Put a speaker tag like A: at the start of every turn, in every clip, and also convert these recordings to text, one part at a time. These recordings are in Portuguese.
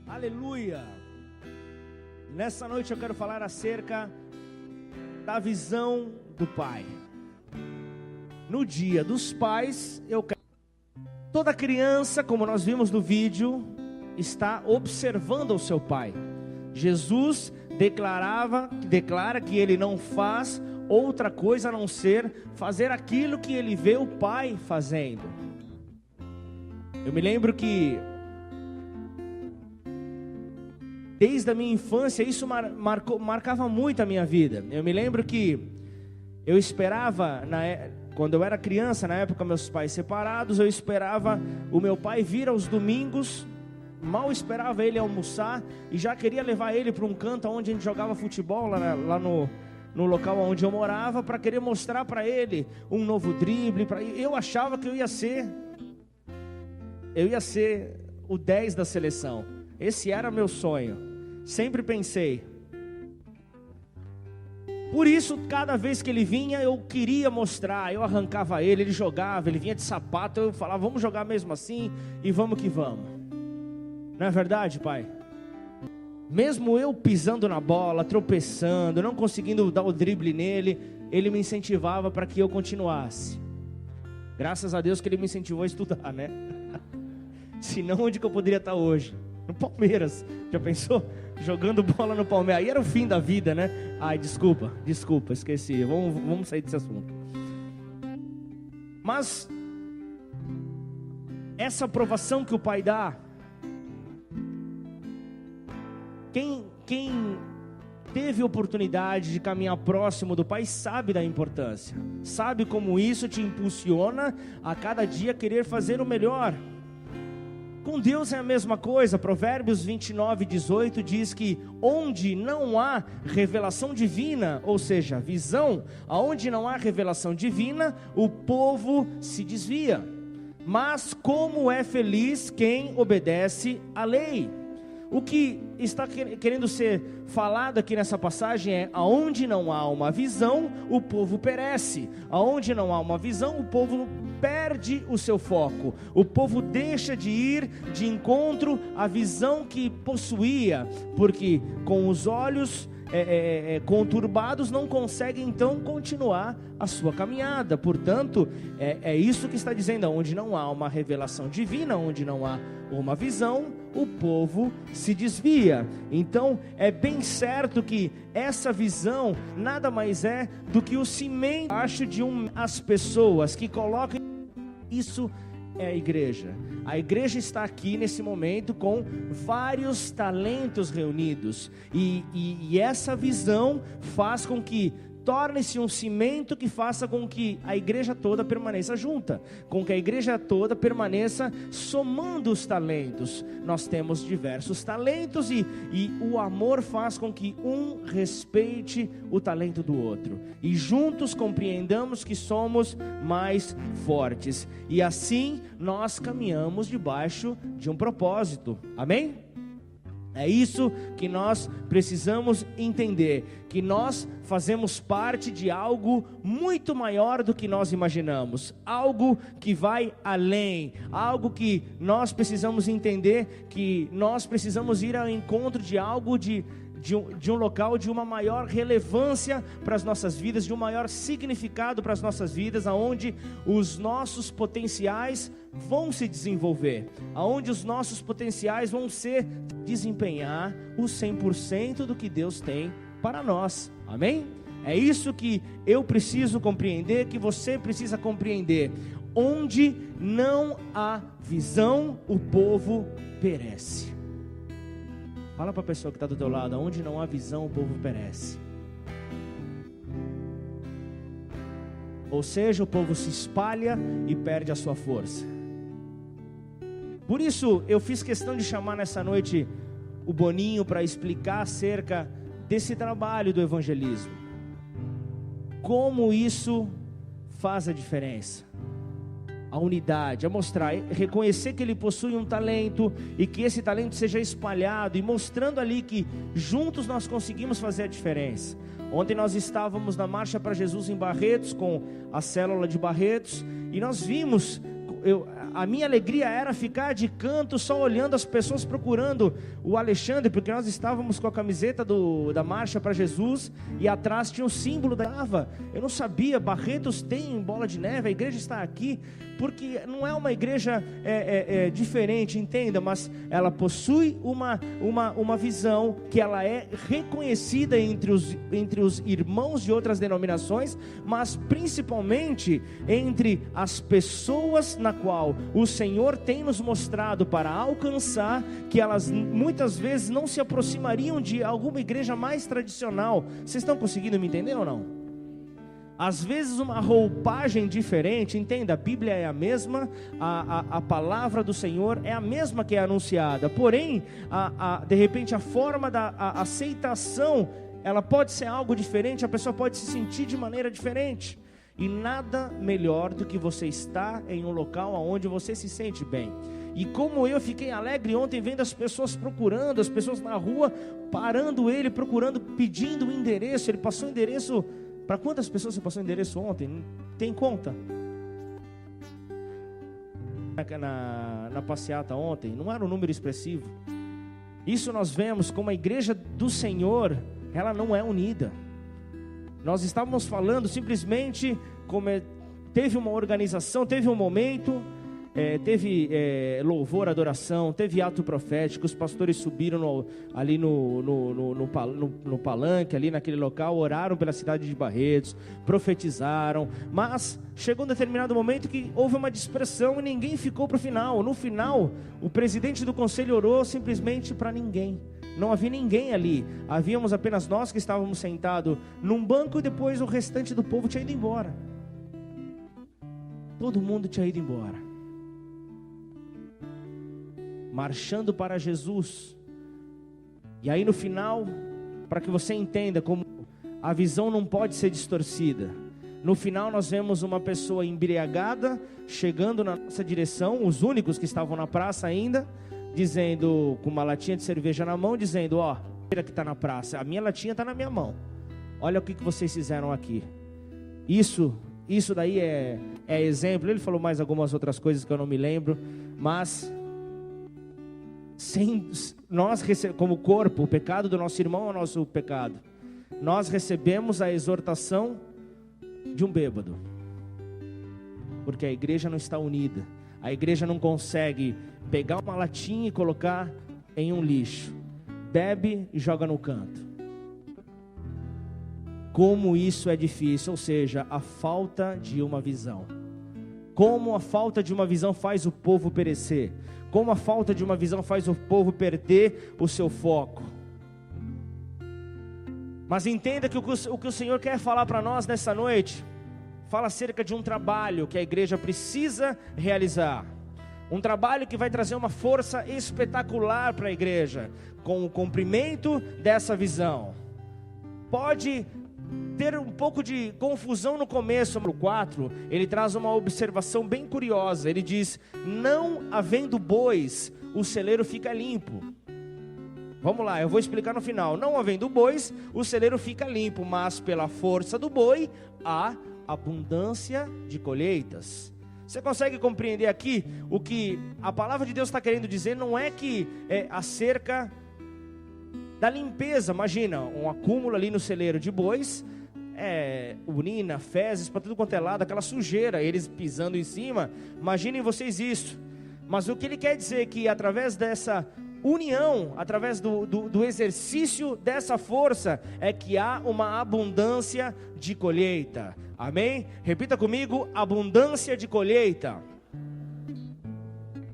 A: Aleluia! Nessa noite eu quero falar acerca da visão do Pai. No dia dos pais, toda criança, como nós vimos no vídeo, está observando o seu pai. Jesus declara que ele não faz outra coisa a não ser fazer aquilo que ele vê o pai fazendo. Eu me lembro que desde a minha infância isso marcava muito a minha vida. Eu me lembro que eu esperava, quando eu era criança, na época meus pais separados, eu esperava o meu pai vir aos domingos. Mal esperava ele almoçar e já queria levar ele para um canto onde a gente jogava futebol, lá no local onde eu morava, para querer mostrar para ele um novo drible. Eu achava que eu ia ser o 10 da seleção. Esse era meu sonho, sempre pensei. Por isso, cada vez que ele vinha, eu queria mostrar, eu arrancava ele jogava, ele vinha de sapato, eu falava, vamos jogar mesmo assim, e vamos que vamos. Não é verdade, pai? Mesmo eu pisando na bola, tropeçando, não conseguindo dar o drible nele, ele me incentivava para que eu continuasse. Graças a Deus que ele me incentivou a estudar, né? Senão, onde que eu poderia estar hoje? No Palmeiras, já pensou? Jogando bola no Palmeiras, aí era o fim da vida, né? Ai, desculpa, esqueci, vamos sair desse assunto. Mas, essa aprovação que o pai dá, quem teve oportunidade de caminhar próximo do Pai sabe da importância, sabe como isso te impulsiona a cada dia querer fazer o melhor. Com Deus é a mesma coisa. Provérbios 29:18 diz que onde não há revelação divina, ou seja, visão, aonde não há revelação divina, o povo se desvia. Mas como é feliz quem obedece à lei. O que está querendo ser falado aqui nessa passagem é: aonde não há uma visão, o povo perece. Aonde não há uma visão, o povo perde o seu foco. O povo deixa de ir de encontro à visão que possuía, porque com os olhos conturbados não consegue então continuar a sua caminhada. Portanto, é isso que está dizendo: onde não há uma revelação divina, onde não há uma visão, o povo se desvia. Então é bem certo que essa visão nada mais é do que o cimento abaixo de as pessoas que colocam isso. É a igreja. A igreja está aqui nesse momento com vários talentos reunidos, e essa visão faz com que torne-se um cimento que faça com que a igreja toda permaneça junta, com que a igreja toda permaneça somando os talentos. Nós temos diversos talentos e o amor faz com que um respeite o talento do outro, e juntos compreendamos que somos mais fortes, e assim nós caminhamos debaixo de um propósito. Amém? É isso que nós precisamos entender, que nós fazemos parte de algo muito maior do que nós imaginamos, algo que vai além, algo que nós precisamos entender, que nós precisamos ir ao encontro de algo de um local de uma maior relevância para as nossas vidas, de um maior significado para as nossas vidas, aonde os nossos potenciais vão se desenvolver, aonde os nossos potenciais vão desempenhar o 100% do que Deus tem para nós. Amém? É isso que eu preciso compreender, que você precisa compreender. Onde não há visão, o povo perece. Fala para a pessoa que está do teu lado: onde não há visão, o povo perece. Ou seja, o povo se espalha e perde a sua força. Por isso, eu fiz questão de chamar nessa noite o Boninho para explicar acerca desse trabalho do evangelismo. Como isso faz a diferença. A unidade, a mostrar, reconhecer que ele possui um talento e que esse talento seja espalhado, e mostrando ali que juntos nós conseguimos fazer a diferença. Ontem nós estávamos na Marcha para Jesus em Barretos, com a célula de Barretos, e nós vimos a minha alegria era ficar de canto, só olhando as pessoas procurando o Alexandre, porque nós estávamos com a camiseta da Marcha para Jesus, e atrás tinha o símbolo da Ava. Eu não sabia, Barretos tem bola de neve, a igreja está aqui, porque não é uma igreja diferente, entenda, mas ela possui uma visão, que ela é reconhecida entre os irmãos de outras denominações, mas principalmente entre as pessoas na qual o Senhor tem nos mostrado para alcançar, que elas muitas vezes não se aproximariam de alguma igreja mais tradicional. Vocês estão conseguindo me entender ou não? Às vezes uma roupagem diferente, entenda, a Bíblia é a mesma, a palavra do Senhor é a mesma que é anunciada, porém, de repente a forma da aceitação, ela pode ser algo diferente, a pessoa pode se sentir de maneira diferente, e nada melhor do que você estar em um local onde você se sente bem. E como eu fiquei alegre ontem vendo as pessoas procurando, as pessoas na rua, parando ele, procurando, pedindo o endereço. Ele passou o endereço. Para quantas pessoas você passou o endereço ontem? Tem conta? Na passeata ontem, não era um número expressivo. Isso nós vemos como a igreja do Senhor, ela não é unida. Nós estávamos falando simplesmente como teve uma organização, teve um momento, teve louvor, adoração, teve ato profético, os pastores subiram ali no palanque, ali naquele local, oraram pela cidade de Barretos, profetizaram, mas chegou um determinado momento que houve uma dispersão e ninguém ficou para o final. No final, o presidente do conselho orou simplesmente para ninguém. Não havia ninguém ali, havíamos apenas nós que estávamos sentados num banco, e depois o restante do povo tinha ido embora. Todo mundo tinha ido embora, marchando para Jesus. E aí no final, para que você entenda como a visão não pode ser distorcida, no final nós vemos uma pessoa embriagada chegando na nossa direção, os únicos que estavam na praça ainda, dizendo, com uma latinha de cerveja na mão, dizendo: ó, que está na praça, a minha latinha está na minha mão, olha o que vocês fizeram aqui. Isso daí é exemplo. Ele falou mais algumas outras coisas que eu não me lembro, mas nós, como corpo, o pecado do nosso irmão é o nosso pecado. Nós recebemos a exortação de um bêbado, porque a igreja não está unida. A igreja não consegue pegar uma latinha e colocar em um lixo, bebe e joga no canto. Como isso é difícil, ou seja, a falta de uma visão. Como a falta de uma visão faz o povo perecer. Como a falta de uma visão faz o povo perder o seu foco. Mas entenda que o que o Senhor quer falar para nós nessa noite, fala acerca de um trabalho que a igreja precisa realizar. Um trabalho que vai trazer uma força espetacular para a igreja, com o cumprimento dessa visão. Pode ter um pouco de confusão no começo. No 4, ele traz uma observação bem curiosa. Ele diz: não havendo bois, o celeiro fica limpo. Vamos lá, eu vou explicar no final. Não havendo bois, o celeiro fica limpo, mas pela força do boi, há abundância de colheitas. Você consegue compreender aqui o que a palavra de Deus está querendo dizer? Não é que acerca da limpeza. Imagina, um acúmulo ali no celeiro de bois, urina, fezes, para tudo quanto é lado, aquela sujeira, eles pisando em cima. Imaginem vocês isso. Mas o que ele quer dizer é que através dessa união, através do exercício dessa força, é que há uma abundância de colheita. Amém? Repita comigo: abundância de colheita.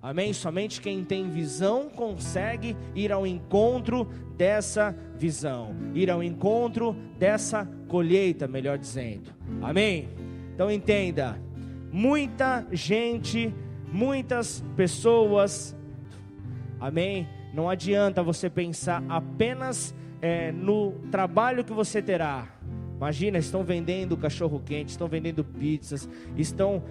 A: Amém? Somente quem tem visão consegue ir ao encontro dessa visão, ir ao encontro dessa colheita, melhor dizendo. Amém? Então entenda, muita gente, muitas pessoas, amém? Não adianta você pensar apenas no trabalho que você terá. Imagina, estão vendendo cachorro quente, estão vendendo pizzas, estão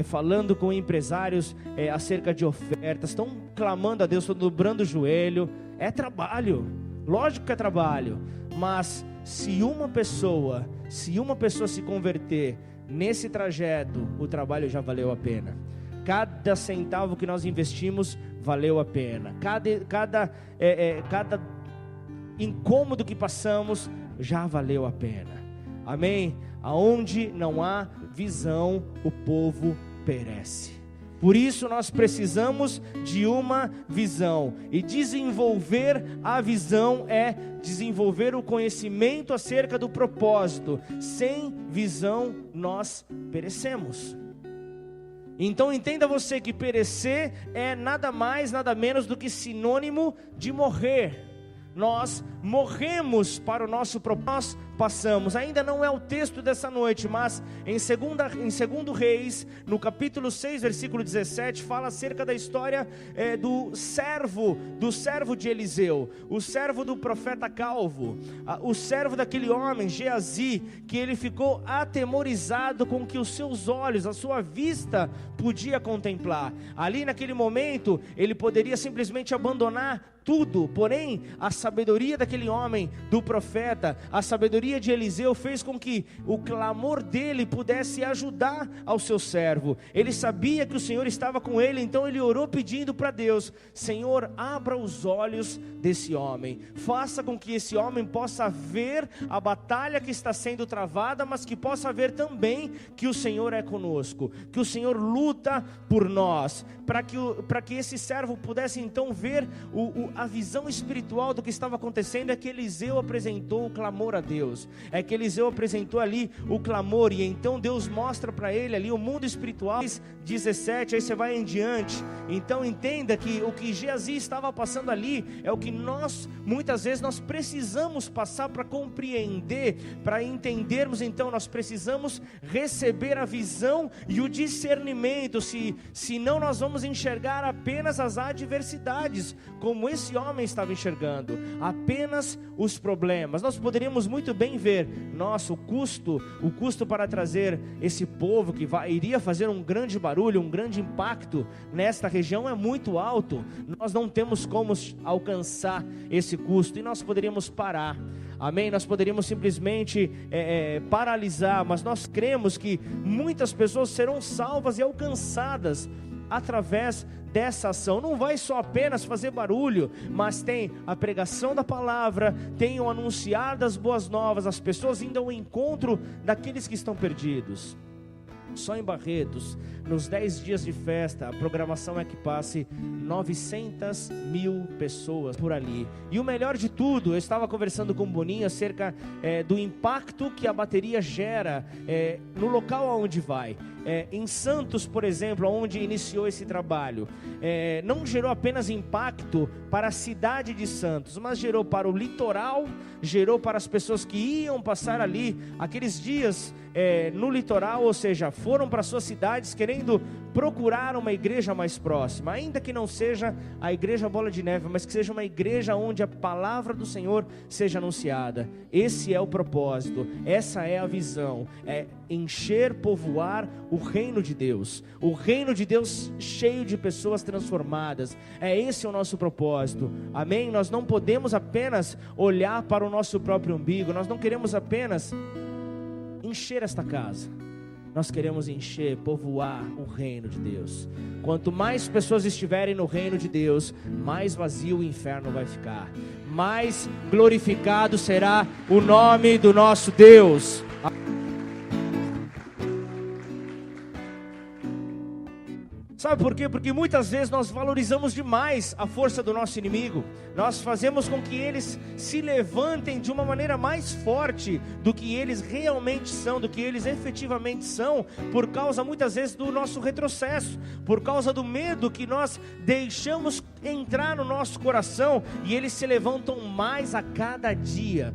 A: falando com empresários acerca de ofertas, estão clamando a Deus, estão dobrando o joelho. É trabalho, lógico que é trabalho, mas se uma pessoa se converter nesse trajeto, o trabalho já valeu a pena. cada centavo que nós investimos valeu a pena. Cada incômodo que passamos já valeu a pena. Amém? Aonde não há visão, o povo perece. Por isso nós precisamos de uma visão, e desenvolver a visão é desenvolver o conhecimento acerca do propósito. Sem visão nós perecemos. Então entenda você que perecer é nada mais, nada menos do que sinônimo de morrer. Nós morremos para o nosso propósito, nós passamos. Ainda não é o texto dessa noite, mas em 2 Reis, no capítulo 6, versículo 17, fala acerca da história do servo de Eliseu, o servo do profeta calvo, o servo daquele homem, Geazi, que ele ficou atemorizado com o que os seus olhos, a sua vista podia contemplar. Ali naquele momento, ele poderia simplesmente abandonar tudo, porém a sabedoria daquele homem, do profeta, a sabedoria de Eliseu fez com que o clamor dele pudesse ajudar ao seu servo. Ele sabia que o Senhor estava com ele, então ele orou pedindo para Deus: Senhor, abra os olhos desse homem, faça com que esse homem possa ver a batalha que está sendo travada, mas que possa ver também que o Senhor é conosco, que o Senhor luta por nós, para que esse servo pudesse então ver a visão espiritual do que estava acontecendo. É que Eliseu apresentou o clamor a Deus, é que Eliseu apresentou ali o clamor, e então Deus mostra para ele ali o mundo espiritual. 17, aí você vai em diante. Então entenda que o que Geazi estava passando ali é o que nós, muitas vezes nós precisamos passar para compreender, para entendermos. Então nós precisamos receber a visão e o discernimento, senão nós vamos enxergar apenas as adversidades, como esse homem estava enxergando, apenas os problemas. Nós poderíamos muito bem ver, nossa, o custo para trazer esse povo que iria fazer um grande barulho, um grande impacto nesta região é muito alto, nós não temos como alcançar esse custo, e nós poderíamos parar. Amém? Nós poderíamos simplesmente paralisar, mas nós cremos que muitas pessoas serão salvas e alcançadas através dessa ação. Não vai só apenas fazer barulho, mas tem a pregação da palavra, tem o anunciar das boas novas, as pessoas indo ao encontro daqueles que estão perdidos. Só em Barretos, nos 10 dias de festa, a programação é que passe 900 mil pessoas por ali. E o melhor de tudo, eu estava conversando com o Boninho acerca do impacto que a bateria gera no local aonde vai. Em Santos, por exemplo, onde iniciou esse trabalho, não gerou apenas impacto para a cidade de Santos, mas gerou para o litoral, gerou para as pessoas que iam passar ali aqueles dias no litoral, ou seja, foram para suas cidades querendo procurar uma igreja mais próxima, ainda que não seja a igreja Bola de Neve, mas que seja uma igreja onde a palavra do Senhor seja anunciada. Esse é o propósito, essa é a visão, é encher, povoar o reino de Deus, o reino de Deus cheio de pessoas transformadas. Esse é o nosso propósito, amém? Nós não podemos apenas olhar para o nosso próprio umbigo, nós não queremos apenas encher esta casa, nós queremos encher, povoar o reino de Deus. Quanto mais pessoas estiverem no reino de Deus, mais vazio o inferno vai ficar, mais glorificado será o nome do nosso Deus. Sabe por quê? Porque muitas vezes nós valorizamos demais a força do nosso inimigo. Nós fazemos com que eles se levantem de uma maneira mais forte do que eles realmente são, do que eles efetivamente são, por causa muitas vezes do nosso retrocesso, por causa do medo que nós deixamos entrar no nosso coração, e eles se levantam mais a cada dia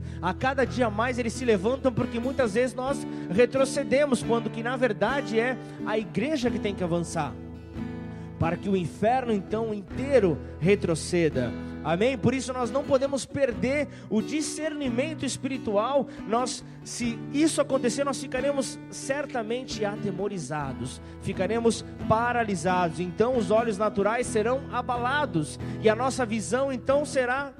A: mais eles se levantam, porque muitas vezes nós retrocedemos, quando que na verdade é a igreja que tem que avançar, para que o inferno então inteiro retroceda. Amém? Por isso nós não podemos perder o discernimento espiritual. Se isso acontecer, nós ficaremos certamente atemorizados, ficaremos paralisados. Então os olhos naturais serão abalados, e a nossa visão então será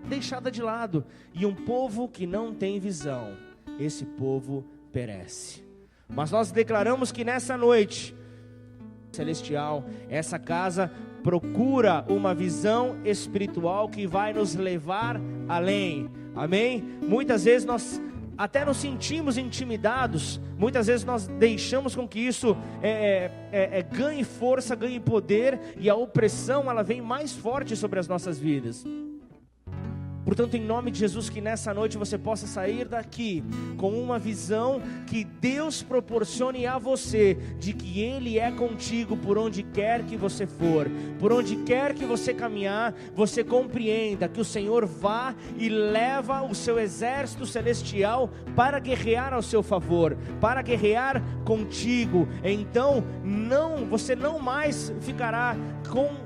A: deixada de lado. E um povo que não tem visão, esse povo perece. Mas nós declaramos que nessa noite celestial. Essa casa procura uma visão espiritual que vai nos levar além. Amém? Muitas vezes nós até nos sentimos intimidados, muitas vezes nós deixamos com que isso ganhe força, ganhe poder, e a opressão ela vem mais forte sobre as nossas vidas. Portanto, em nome de Jesus, que nessa noite você possa sair daqui com uma visão que Deus proporcione a você, de que Ele é contigo por onde quer que você for, por onde quer que você caminhar. Você compreenda que o Senhor vá e leva o seu exército celestial para guerrear ao seu favor, para guerrear contigo. Então, você não mais ficará com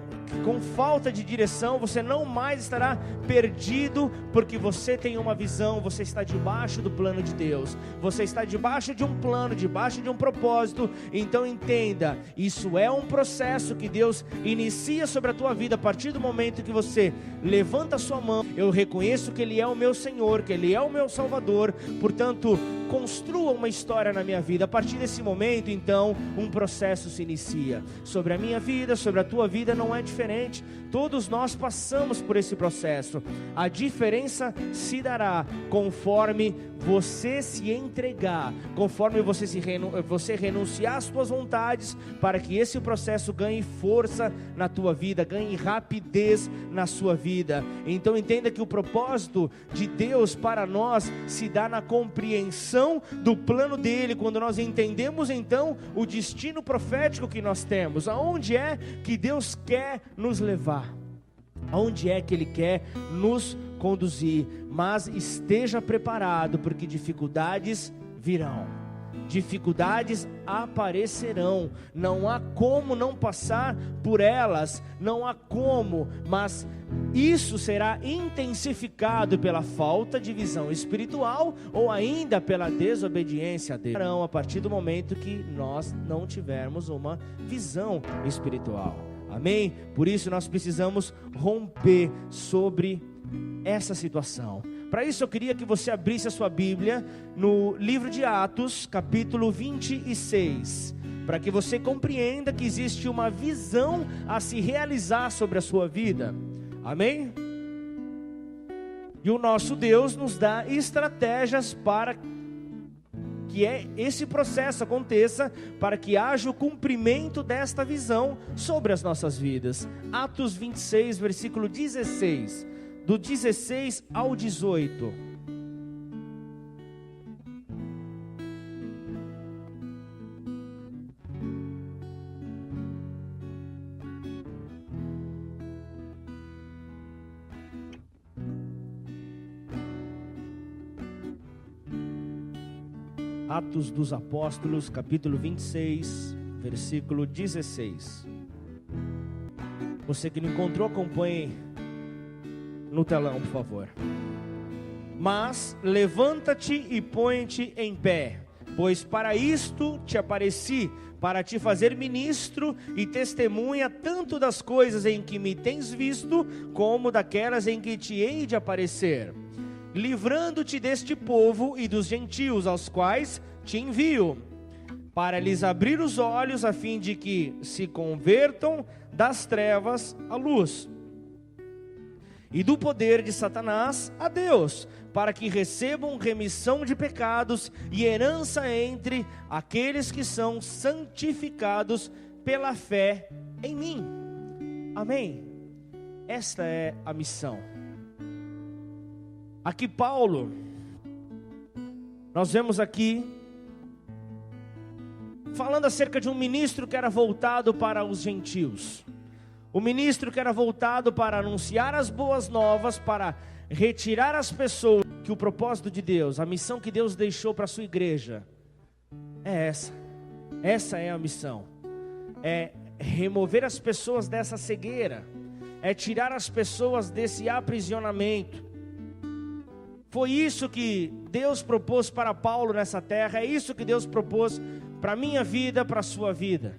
A: falta de direção, você não mais estará perdido, porque você tem uma visão, você está debaixo do plano de Deus, você está debaixo de um plano, debaixo de um propósito. Então entenda, isso é um processo que Deus inicia sobre a tua vida, a partir do momento que você levanta a sua mão. Eu reconheço que Ele é o meu Senhor, que Ele é o meu Salvador, portanto, construa uma história na minha vida. A partir desse momento, então, um processo se inicia, sobre a minha vida, sobre a tua vida. Não é diferente, todos nós passamos por esse processo. A diferença se dará conforme você se entregar, conforme você renunciar às tuas vontades, para que esse processo ganhe força na tua vida, ganhe rapidez na sua vida. Então entenda que o propósito de Deus para nós se dá na compreensão do plano dele, quando nós entendemos então o destino profético que nós temos, aonde é que Deus quer nos levar, aonde é que Ele quer nos conduzir. Mas esteja preparado, porque dificuldades virão, dificuldades aparecerão, não há como não passar por elas, não há como, mas isso será intensificado pela falta de visão espiritual, ou ainda pela desobediência a Deus, a partir do momento que nós não tivermos uma visão espiritual. Amém? Por isso nós precisamos romper sobre essa situação. Para isso eu queria que você abrisse a sua Bíblia no livro de Atos, capítulo 26, para que você compreenda que existe uma visão a se realizar sobre a sua vida. Amém? E o nosso Deus nos dá estratégias para que esse processo aconteça, para que haja o cumprimento desta visão sobre as nossas vidas. Atos 26, versículo 16, do 16 ao 18. Atos dos Apóstolos, capítulo 26, versículo 16. Você que não encontrou, acompanhe no telão, por favor. Mas levanta-te e põe-te em pé, pois para isto te apareci, para te fazer ministro e testemunha tanto das coisas em que me tens visto, como daquelas em que te hei de aparecer, livrando-te deste povo e dos gentios, aos quais te envio, para lhes abrir os olhos, a fim de que se convertam das trevas à luz, e do poder de Satanás a Deus, para que recebam remissão de pecados e herança entre aqueles que são santificados pela fé em mim. Amém? Esta é a missão. Aqui Paulo, nós vemos aqui falando acerca de um ministro que era voltado para os gentios, o ministro que era voltado para anunciar as boas novas, para retirar as pessoas, que o propósito de Deus, a missão que Deus deixou para a sua igreja, é essa é a missão, é remover as pessoas dessa cegueira, é tirar as pessoas desse aprisionamento. Foi isso que Deus propôs para Paulo nessa terra, é isso que Deus propôs para a minha vida, para a sua vida.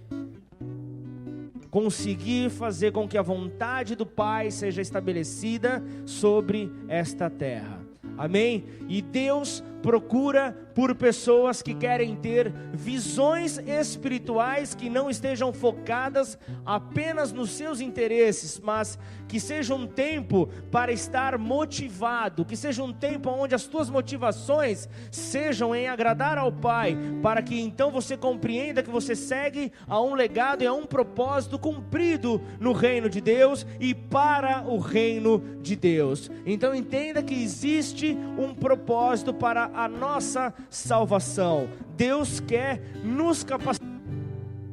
A: Conseguir fazer com que a vontade do Pai seja estabelecida sobre esta terra. Amém? E Deus procura por pessoas que querem ter visões espirituais que não estejam focadas apenas nos seus interesses, mas que seja um tempo para estar motivado, que seja um tempo onde as tuas motivações sejam em agradar ao Pai, para que então você compreenda que você segue a um legado e a um propósito cumprido no reino de Deus e para o reino de Deus. Então entenda que existe um propósito para a nossa salvação. Deus quer nos capacitar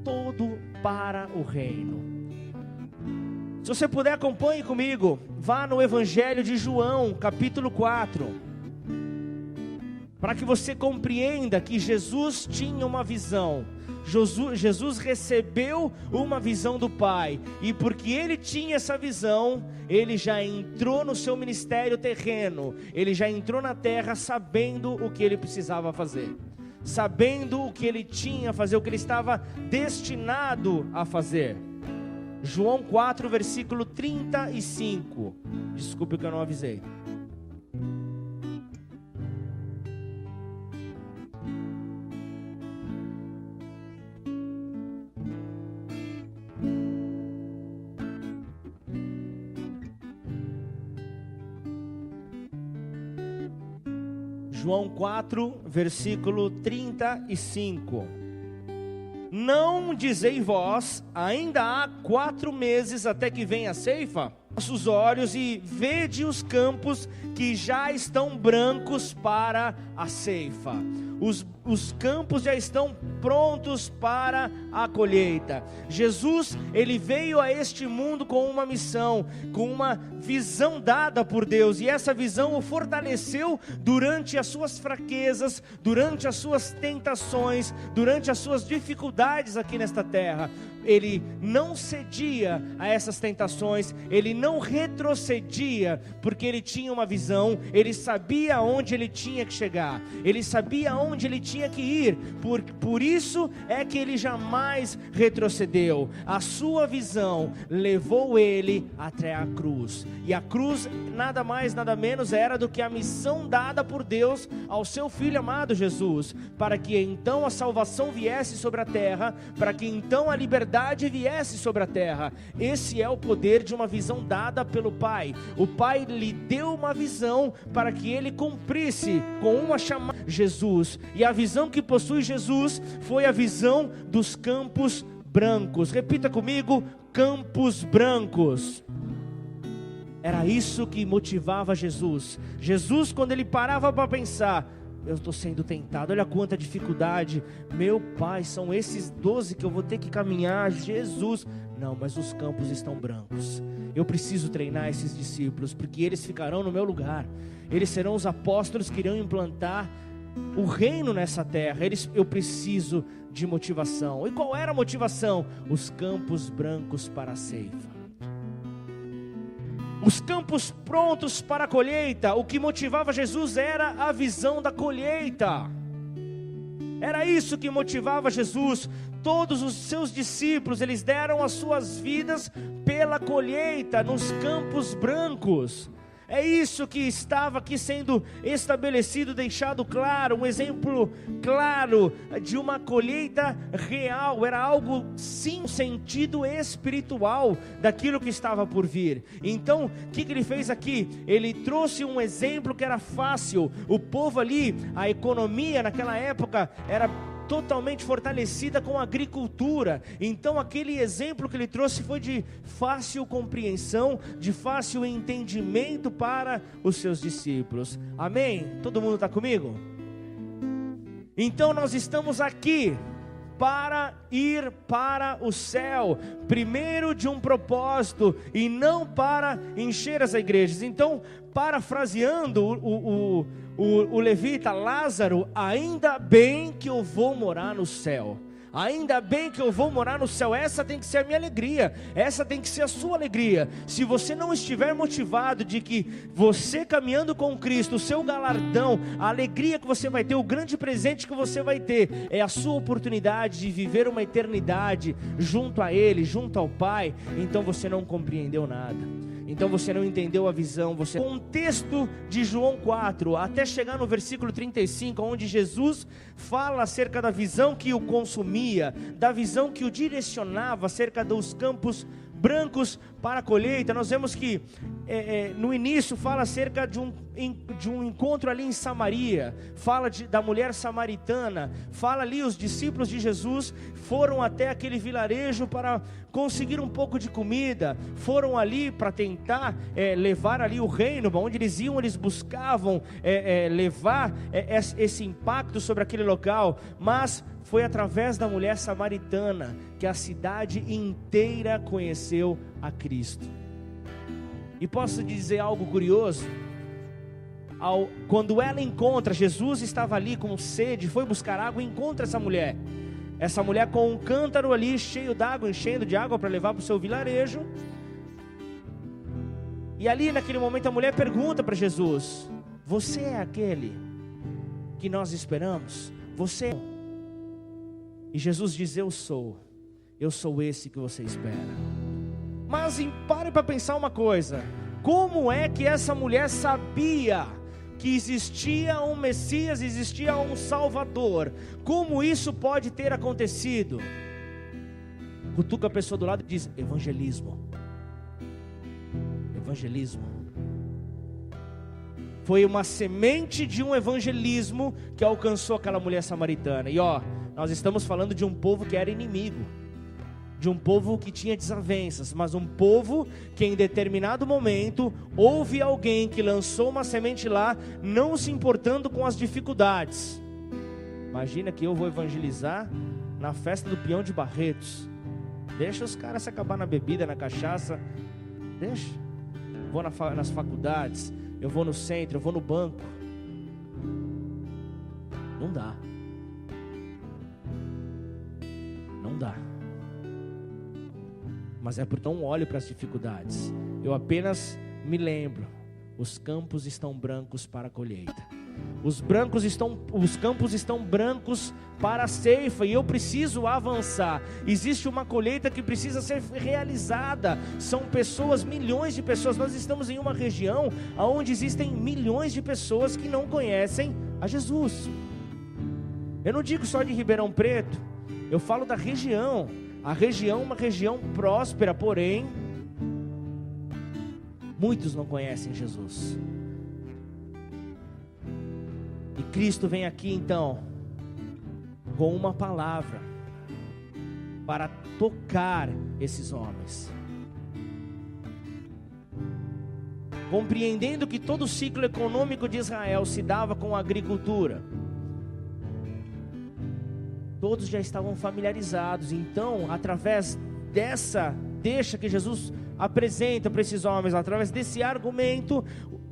A: todo para o reino. Se você puder, acompanhe comigo, vá no Evangelho de João, capítulo 4, para que você compreenda que Jesus tinha uma visão. Jesus recebeu uma visão do Pai, e porque ele tinha essa visão, ele já entrou no seu ministério terreno, ele já entrou na terra sabendo o que ele precisava fazer, sabendo o que ele tinha a fazer, o que ele estava destinado a fazer. João 4, versículo 35, desculpe que eu não avisei. João 4, versículo 35. Não dizei vós, ainda há 4 meses até que venha a ceifa? Vossos olhos e vede os campos que já estão brancos para a ceifa. Os campos já estão prontos para a colheita. Jesus, ele veio a este mundo com uma missão, com uma visão dada por Deus, e essa visão o fortaleceu durante as suas fraquezas, durante as suas tentações, durante as suas dificuldades aqui nesta terra. Ele não cedia a essas tentações, ele não retrocedia, porque ele tinha uma visão, ele sabia aonde ele tinha que chegar, ele sabia aonde ele tinha que ir, por isso é que ele jamais retrocedeu. A sua visão levou ele até a cruz, e a cruz nada mais nada menos era do que a missão dada por Deus ao seu Filho amado Jesus, para que então a salvação viesse sobre a terra, para que então a liberdade viesse sobre a terra. Esse é o poder de uma visão dada pelo Pai. O Pai lhe deu uma visão para que ele cumprisse com uma chamada Jesus, e a visão que possui Jesus foi a visão dos campos brancos. Repita comigo: campos brancos. Era isso que motivava Jesus. Jesus, quando ele parava para pensar: eu estou sendo tentado, olha quanta dificuldade, meu Pai, são esses 12 que eu vou ter que caminhar, Jesus, não, mas os campos estão brancos, eu preciso treinar esses discípulos, porque eles ficarão no meu lugar, eles serão os apóstolos que irão implantar o reino nessa terra, eu preciso de motivação. E qual era a motivação? Os campos brancos para a ceifa. Os campos prontos para a colheita. O que motivava Jesus era a visão da colheita. Era isso que motivava Jesus. Todos os seus discípulos, eles deram as suas vidas pela colheita, nos campos brancos. É isso que estava aqui sendo estabelecido, deixado claro, um exemplo claro de uma colheita real. Era algo sim, um sentido espiritual daquilo que estava por vir. Então, o que ele fez aqui? Ele trouxe um exemplo que era fácil. O povo ali, a economia naquela época era totalmente fortalecida com a agricultura. Então aquele exemplo que ele trouxe foi de fácil compreensão, de fácil entendimento para os seus discípulos. Amém? Todo mundo está comigo? Então nós estamos aqui para ir para o céu, primeiro de um propósito, e não para encher as igrejas. Então, parafraseando o levita Lázaro: ainda bem que eu vou morar no céu. Ainda bem que eu vou morar no céu. Essa tem que ser a minha alegria, essa tem que ser a sua alegria. Se você não estiver motivado de que você caminhando com Cristo, o seu galardão, a alegria que você vai ter, o grande presente que você vai ter, é a sua oportunidade de viver uma eternidade junto a Ele, junto ao Pai, então você não compreendeu nada. Então você não entendeu a visão. O contexto de João 4, até chegar no versículo 35, onde Jesus fala acerca da visão que o consumia, da visão que o direcionava acerca dos campos brancos para a colheita. Nós vemos que no início fala acerca de um encontro ali em Samaria, fala da mulher samaritana, fala ali os discípulos de Jesus foram até aquele vilarejo para conseguir um pouco de comida, foram ali para tentar levar ali o reino, onde eles iam, eles buscavam levar esse impacto sobre aquele local, mas foi através da mulher samaritana que a cidade inteira conheceu a Cristo. E posso dizer algo curioso? Quando ela encontra, Jesus estava ali com sede, foi buscar água e encontra essa mulher com um cântaro ali cheio d'água, enchendo de água para levar para o seu vilarejo. E ali naquele momento a mulher pergunta para Jesus: você é aquele que nós esperamos? Você é? E Jesus diz: eu sou esse que você espera. Mas pare para pensar uma coisa: como é que essa mulher sabia que existia um Messias, existia um Salvador? Como isso pode ter acontecido? Cutuca a pessoa do lado e diz: evangelismo. Evangelismo. Foi uma semente de um evangelismo que alcançou aquela mulher samaritana. E nós estamos falando de um povo que era inimigo, de um povo que tinha desavenças, mas um povo que em determinado momento houve alguém que lançou uma semente lá, não se importando com as dificuldades. Imagina que eu vou evangelizar na festa do peão de Barretos. Deixa os caras se acabar na bebida, na cachaça. Deixa. Vou nas faculdades, eu vou no centro, eu vou no banco. Não dá. Não dá. Mas é porque eu não olho para as dificuldades. Eu apenas me lembro: os campos estão brancos para a colheita. Os campos estão brancos para a ceifa, e eu preciso avançar. Existe uma colheita que precisa ser realizada. São pessoas, milhões de pessoas. Nós estamos em uma região onde existem milhões de pessoas que não conhecem a Jesus. Eu não digo só de Ribeirão Preto, eu falo da região. A região é uma região próspera, porém muitos não conhecem Jesus. E Cristo vem aqui então com uma palavra para tocar esses homens, compreendendo que todo o ciclo econômico de Israel se dava com a agricultura. Todos já estavam familiarizados. Então, através dessa deixa que Jesus apresenta para esses homens, através desse argumento,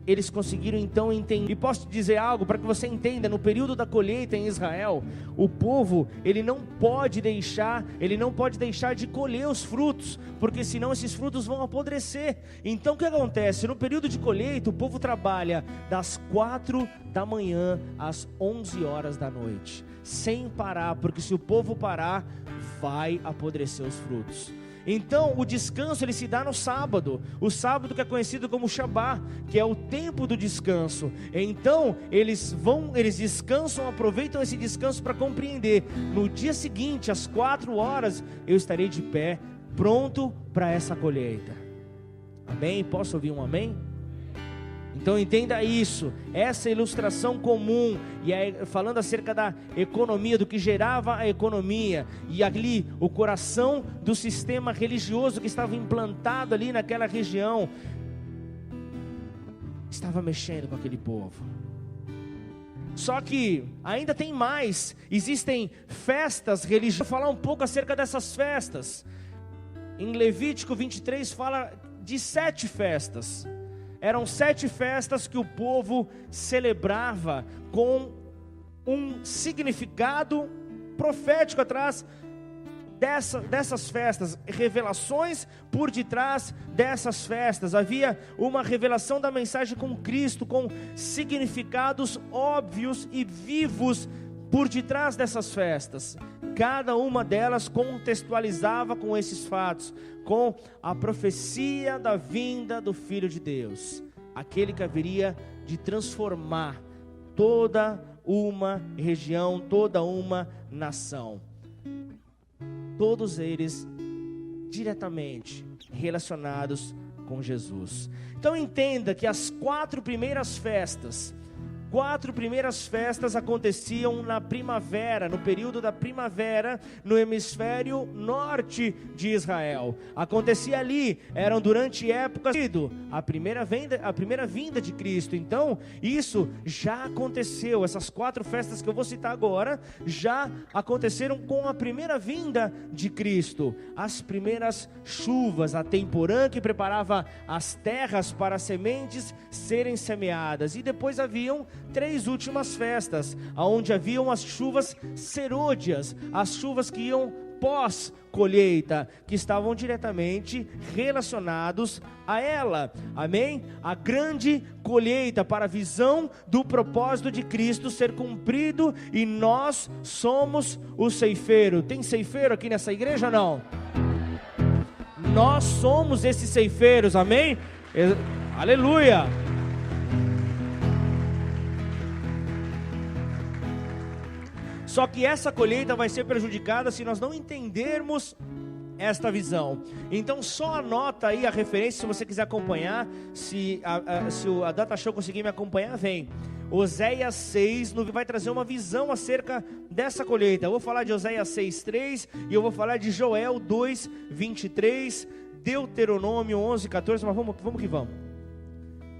A: eles conseguiram então entender. E posso te dizer algo para que você entenda: no período da colheita em Israel, o povo, ele não pode deixar de colher os frutos, porque senão esses frutos vão apodrecer. Então o que acontece? No período de colheita, o povo trabalha das 4 da manhã às 11 horas da noite, sem parar, porque se o povo parar, vai apodrecer os frutos. Então o descanso ele se dá no sábado, o sábado que é conhecido como Shabá, que é o tempo do descanso. Então eles descansam, aproveitam esse descanso para compreender: no dia seguinte, às 4 horas, eu estarei de pé, pronto para essa colheita. Amém? Posso ouvir um amém? Então entenda isso, essa ilustração comum, e aí, falando acerca da economia, do que gerava a economia, e ali o coração do sistema religioso que estava implantado ali naquela região, estava mexendo com aquele povo. Só que ainda tem mais, existem festas religiosas. Vou falar um pouco acerca dessas festas. Em Levítico 23 fala de 7 festas. Eram 7 festas que o povo celebrava com um significado profético atrás dessas festas, revelações por detrás dessas festas. Havia uma revelação da mensagem com Cristo, com significados óbvios e vivos por detrás dessas festas. Cada uma delas contextualizava com esses fatos, com a profecia da vinda do Filho de Deus, aquele que haveria de transformar toda uma região, toda uma nação. Todos eles diretamente relacionados com Jesus. Então entenda que as quatro primeiras festas aconteciam na primavera, no período da primavera, no hemisfério norte de Israel. Acontecia ali, eram durante épocas a primeira vinda de Cristo. Então, isso já aconteceu. Essas quatro festas que eu vou citar agora, já aconteceram com a primeira vinda de Cristo. As primeiras chuvas, a temporã que preparava as terras para as sementes serem semeadas. E depois haviam três últimas festas, onde haviam as chuvas serôdias, as chuvas que iam pós-colheita, que estavam diretamente relacionados a ela, amém? A grande colheita para a visão do propósito de Cristo ser cumprido, e nós somos o ceifeiro. Tem ceifeiro aqui nessa igreja ou não? Nós somos esses ceifeiros, amém? Aleluia! Só que essa colheita vai ser prejudicada se nós não entendermos esta visão. Então só anota aí a referência, se você quiser acompanhar. Se a Data Show conseguir me acompanhar, vem. Oséias 6 vai trazer uma visão acerca dessa colheita. Eu vou falar de Oséias 6:3 e eu vou falar de Joel 2:23, Deuteronômio 11:14, mas vamos que vamos.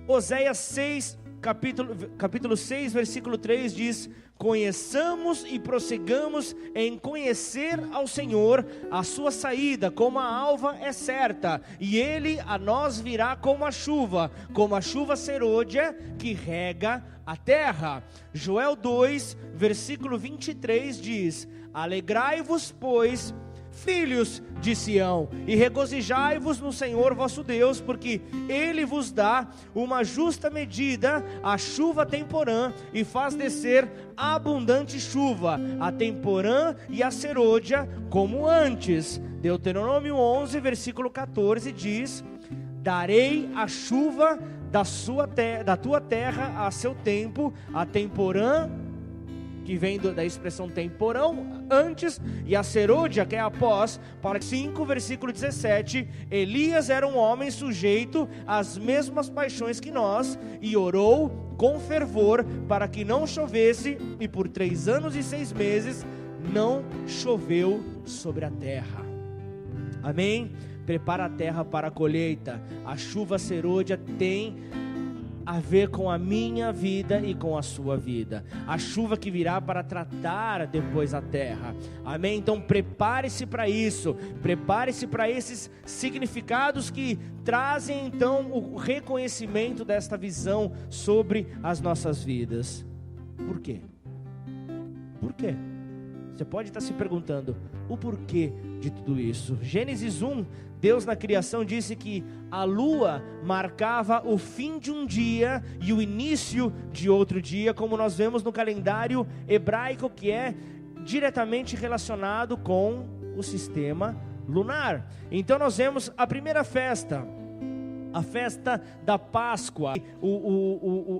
A: Oséias 6, capítulo 6, versículo 3 diz: conheçamos e prossigamos em conhecer ao Senhor. A sua saída como a alva é certa, e ele a nós virá como a chuva serôdia que rega a terra. Joel 2, versículo 23 diz: alegrai-vos, pois, filhos de Sião, e regozijai-vos no Senhor vosso Deus, porque Ele vos dá uma justa medida, a chuva temporã, e faz descer abundante chuva, a temporã e a serôdia, como antes. Deuteronômio 11, versículo 14 diz: darei a chuva da tua terra a seu tempo, a temporã, que vem da expressão temporão, antes, e a serôdia, que é após. Para 5, versículo 17, Elias era um homem sujeito às mesmas paixões que nós, e orou com fervor para que não chovesse, e por 3 anos e 6 meses não choveu sobre a terra. Amém? Prepara a terra para a colheita. A chuva serôdia tem a ver com a minha vida e com a sua vida. A chuva que virá para tratar depois a terra. Amém? Então prepare-se para isso. Prepare-se para esses significados que trazem então o reconhecimento desta visão sobre as nossas vidas. Por quê? Por quê? Você pode estar se perguntando o porquê de tudo isso. Gênesis 1, Deus na criação disse que a lua marcava o fim de um dia e o início de outro dia, como nós vemos no calendário hebraico, que é diretamente relacionado com o sistema lunar. Então nós vemos a primeira festa, a festa da Páscoa,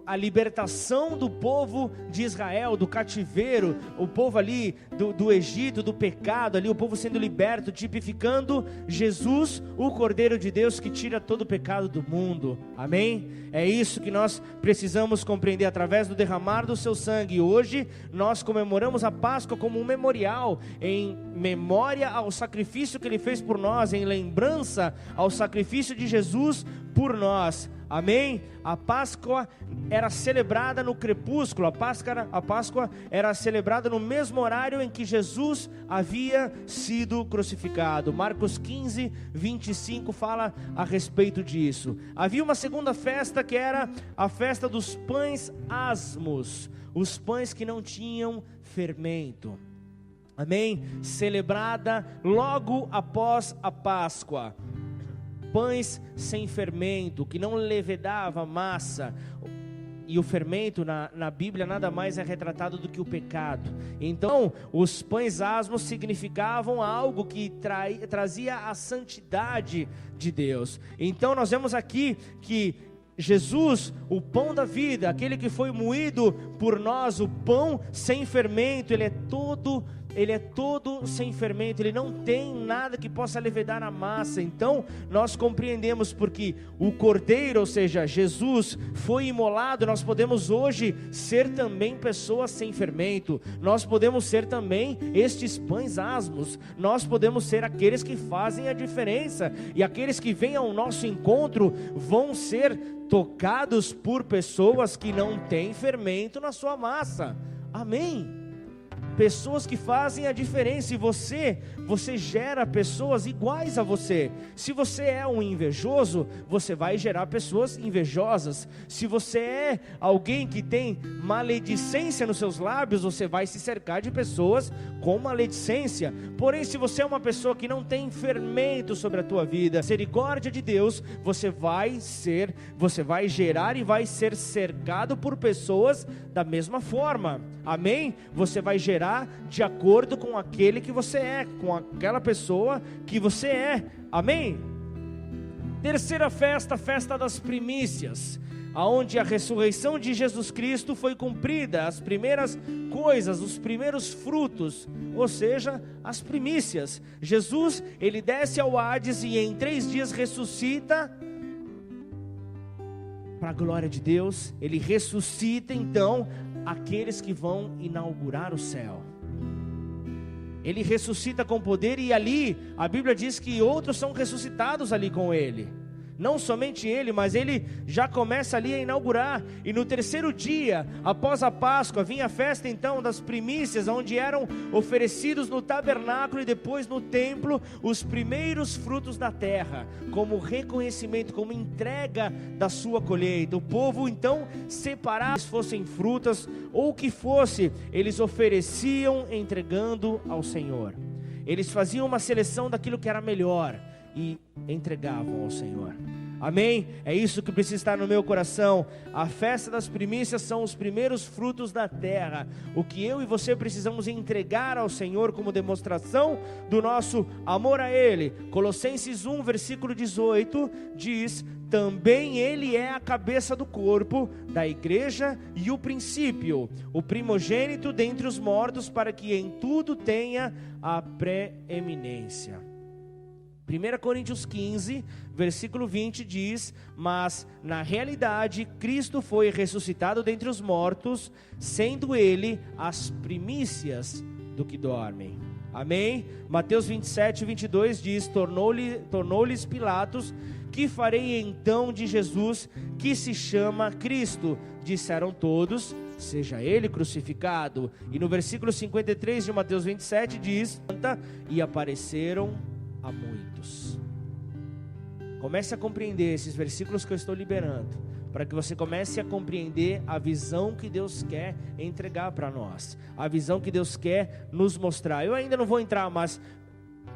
A: a libertação do povo de Israel, do cativeiro, o povo ali do Egito, do pecado ali, o povo sendo liberto, tipificando Jesus, o Cordeiro de Deus que tira todo o pecado do mundo. Amém? É isso que nós precisamos compreender através do derramar do seu sangue. Hoje nós comemoramos a Páscoa como um memorial, em memória ao sacrifício que Ele fez por nós, em lembrança ao sacrifício de Jesus por nós. Amém? A Páscoa era celebrada no crepúsculo. A Páscoa era celebrada no mesmo horário em que Jesus havia sido crucificado. Marcos 15, 25 fala a respeito disso. Havia uma segunda festa, que era a festa dos pães asmos, os pães que não tinham fermento. Amém? Celebrada logo após a Páscoa. Pães sem fermento, que não levedava massa. E o fermento na Bíblia nada mais é retratado do que o pecado. Então, os pães asmos significavam algo que trazia a santidade de Deus. Então, nós vemos aqui que Jesus, o pão da vida, aquele que foi moído por nós, o pão sem fermento, ele é todo sem fermento, ele não tem nada que possa levedar a massa. Então nós compreendemos porque o Cordeiro, ou seja, Jesus, foi imolado. Nós podemos hoje ser também pessoas sem fermento, nós podemos ser também estes pães asmos, nós podemos ser aqueles que fazem a diferença, e aqueles que vêm ao nosso encontro vão ser tocados por pessoas que não têm fermento na sua massa. Amém? Pessoas que fazem a diferença. E você gera pessoas iguais a você. Se você é um invejoso, você vai gerar pessoas invejosas. Se você é alguém que tem maledicência nos seus lábios, você vai se cercar de pessoas com maledicência. Porém, se você é uma pessoa que não tem fermento sobre a tua vida, misericórdia de Deus, você vai gerar e vai ser cercado por pessoas da mesma forma. Amém? Você vai gerar de acordo com aquele que você é, com aquela pessoa que você é. Amém? Terceira festa, festa das primícias, aonde a ressurreição de Jesus Cristo foi cumprida, as primeiras coisas, os primeiros frutos, ou seja, as primícias. Jesus, ele desce ao Hades e em 3 dias ressuscita, para a glória de Deus. Ele ressuscita então aqueles que vão inaugurar o céu. Ele ressuscita com poder, e ali a Bíblia diz que outros são ressuscitados ali com ele. Não somente ele, mas ele já começa ali a inaugurar. E no 3º dia, após a Páscoa, vinha a festa então das primícias, onde eram oferecidos no tabernáculo e depois no templo os primeiros frutos da terra, como reconhecimento, como entrega da sua colheita. O povo então separava, se fossem frutas ou o que fosse, eles ofereciam entregando ao Senhor. Eles faziam uma seleção daquilo que era melhor e entregavam ao Senhor. Amém? É isso que precisa estar no meu coração. A festa das primícias são os primeiros frutos da terra. O que eu e você precisamos entregar ao Senhor como demonstração do nosso amor a Ele. Colossenses 1, versículo 18 diz: também Ele é a cabeça do corpo, da igreja, e o princípio, o primogênito dentre os mortos, para que em tudo tenha a preeminência. 1 Coríntios 15, versículo 20 diz: mas na realidade Cristo foi ressuscitado dentre os mortos, sendo Ele as primícias do que dormem. Amém? Mateus 27, 22 diz: tornou-lhes Pilatos: que farei então de Jesus, que se chama Cristo? Disseram todos: seja Ele crucificado. E no versículo 53 de Mateus 27 diz: e apareceram a muitos. Comece a compreender esses versículos que eu estou liberando, para que você comece a compreender a visão que Deus quer entregar para nós, a visão que Deus quer nos mostrar. Eu ainda não vou entrar, mas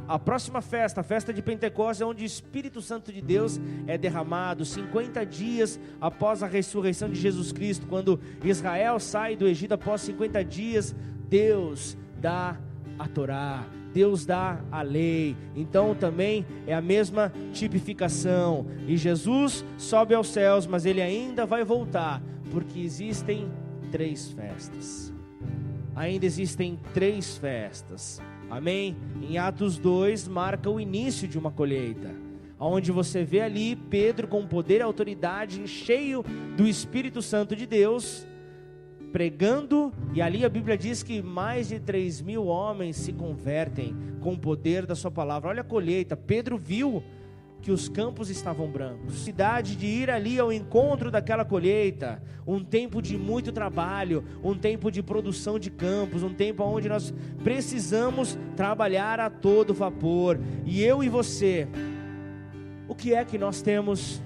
A: a próxima festa, a festa de Pentecostes, é onde o Espírito Santo de Deus é derramado, 50 dias após a ressurreição de Jesus Cristo. Quando Israel sai do Egito após 50 dias, Deus dá a Torá, Deus dá a lei. Então também é a mesma tipificação. E Jesus sobe aos céus, mas Ele ainda vai voltar, porque existem 3 festas. Ainda existem 3 festas. Amém? Em Atos 2 marca o início de uma colheita, onde você vê ali Pedro com poder e autoridade, cheio do Espírito Santo de Deus, pregando, e ali a Bíblia diz que mais de 3.000 homens se convertem com o poder da sua palavra. Olha a colheita. Pedro viu que os campos estavam brancos, cidade de ir ali ao encontro daquela colheita, um tempo de muito trabalho, um tempo de produção de campos, um tempo onde nós precisamos trabalhar a todo vapor. E eu e você, o que é que nós temos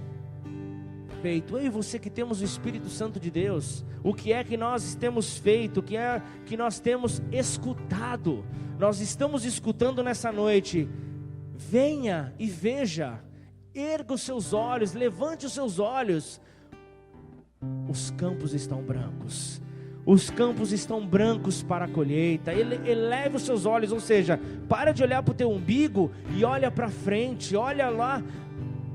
A: feito? Eu e você que temos o Espírito Santo de Deus, o que é que nós temos feito? O que é que nós temos escutado? Nós estamos escutando nessa noite: venha e veja, erga os seus olhos, levante os seus olhos. os campos estão brancos. Os campos estão brancos para a colheita. Eleve os seus olhos, ou seja, para de olhar para o teu umbigo e olha para frente, olha lá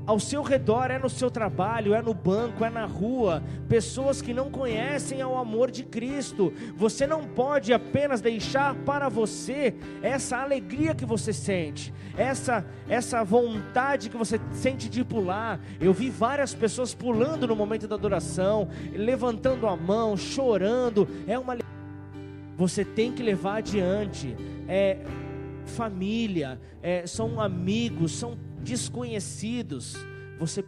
A: ao seu redor, é no seu trabalho, é no banco, é na rua, pessoas que não conhecem ao amor de Cristo. Você não pode apenas deixar para você essa alegria que você sente, essa vontade que você sente de pular. Eu vi várias pessoas pulando no momento da adoração, levantando a mão, chorando. Você tem que levar adiante. Família, são amigos, são desconhecidos. Você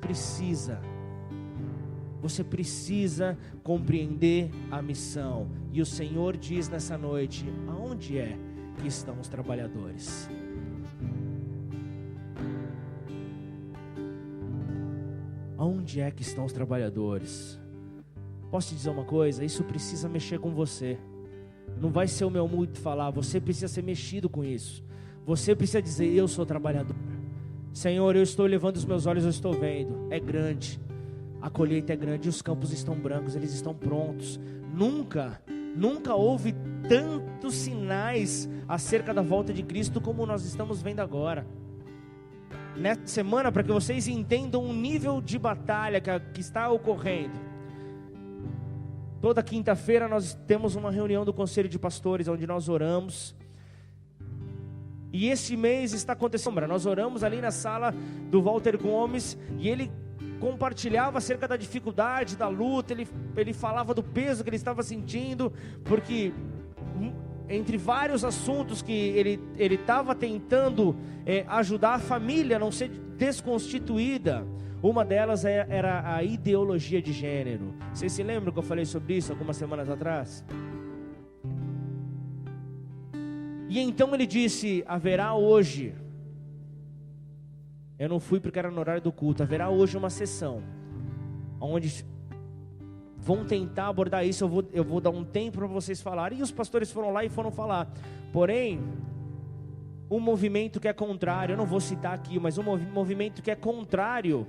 A: precisa compreender a missão. E o Senhor diz nessa noite: aonde é que estão os trabalhadores? Aonde é que estão os trabalhadores? Posso te dizer uma coisa? Isso precisa mexer com você. Não vai ser o meu muito falar, você precisa ser mexido com isso. Você precisa dizer: eu sou trabalhador. Senhor, eu estou levando os meus olhos, eu estou vendo. É grande, a colheita é grande, os campos estão brancos, eles estão prontos. Nunca houve tantos sinais acerca da volta de Cristo como nós estamos vendo agora. Nessa semana, para que vocês entendam o nível de batalha que está ocorrendo, toda quinta-feira nós temos uma reunião do Conselho de Pastores, onde nós oramos. E esse mês está acontecendo, nós oramos ali na sala do Walter Gomes, e ele compartilhava acerca da dificuldade, da luta, ele falava do peso que ele estava sentindo, porque entre vários assuntos que ele estava tentando ajudar a família a não ser desconstituída, uma delas era a ideologia de gênero. Vocês se lembram que eu falei sobre isso algumas semanas atrás? E então ele disse: haverá hoje, eu não fui porque era no horário do culto, haverá hoje uma sessão onde vão tentar abordar isso. Eu vou dar um tempo para vocês falarem. E os pastores foram lá e foram falar. Porém, um movimento que é contrário, eu não vou citar aqui, mas um movimento que é contrário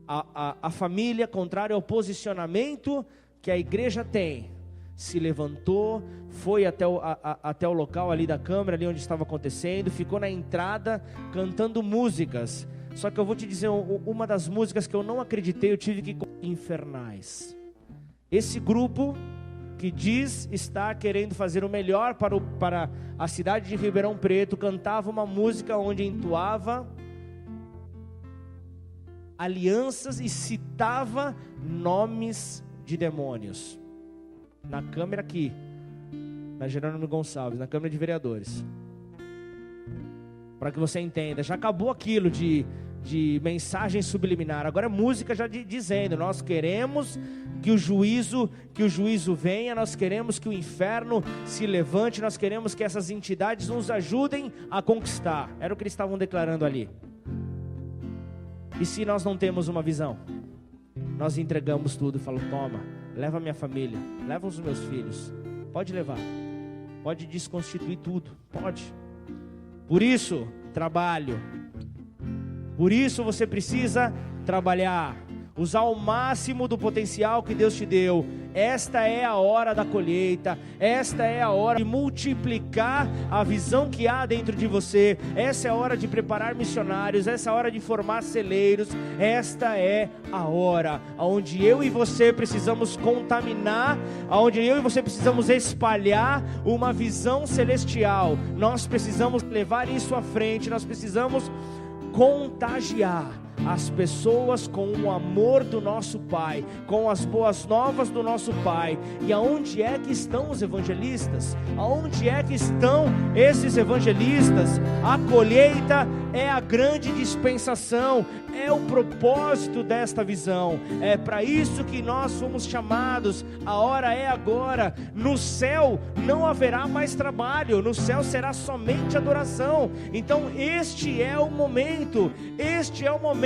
A: à família, contrário ao posicionamento que a igreja tem, se levantou, foi até o local ali da câmara, ali onde estava acontecendo, ficou na entrada cantando músicas. Só que eu vou te dizer, uma das músicas que eu não acreditei, eu tive que... Infernais. Esse grupo que diz estar querendo fazer o melhor para a cidade de Ribeirão Preto, cantava uma música onde entoava alianças e citava nomes de demônios. Na Câmara aqui, na Jerônimo Gonçalves, na Câmara de Vereadores. Para que você entenda, já acabou aquilo de mensagem subliminar. Agora é música já dizendo: nós queremos que o juízo venha, nós queremos que o inferno se levante, nós queremos que essas entidades nos ajudem a conquistar. Era o que eles estavam declarando ali. E se nós não temos uma visão, nós entregamos tudo e falamos: toma, leva a minha família, leva os meus filhos, pode levar, pode desconstituir tudo, pode. Por isso, trabalho. Por isso você precisa trabalhar, usar o máximo do potencial que Deus te deu. Esta é a hora da colheita, esta é a hora de multiplicar a visão que há dentro de você. Essa é a hora de preparar missionários, essa é a hora de formar celeiros. Esta é a hora onde eu e você precisamos contaminar, onde eu e você precisamos espalhar uma visão celestial. Nós precisamos levar isso à frente, nós precisamos contagiar as pessoas com o amor do nosso Pai, com as boas novas do nosso Pai. E aonde é que estão os evangelistas? Aonde é que estão esses evangelistas? A colheita é a grande dispensação, é o propósito desta visão. É para isso que nós fomos chamados. A hora é agora. No céu não haverá mais trabalho, no céu será somente adoração. Então este é o momento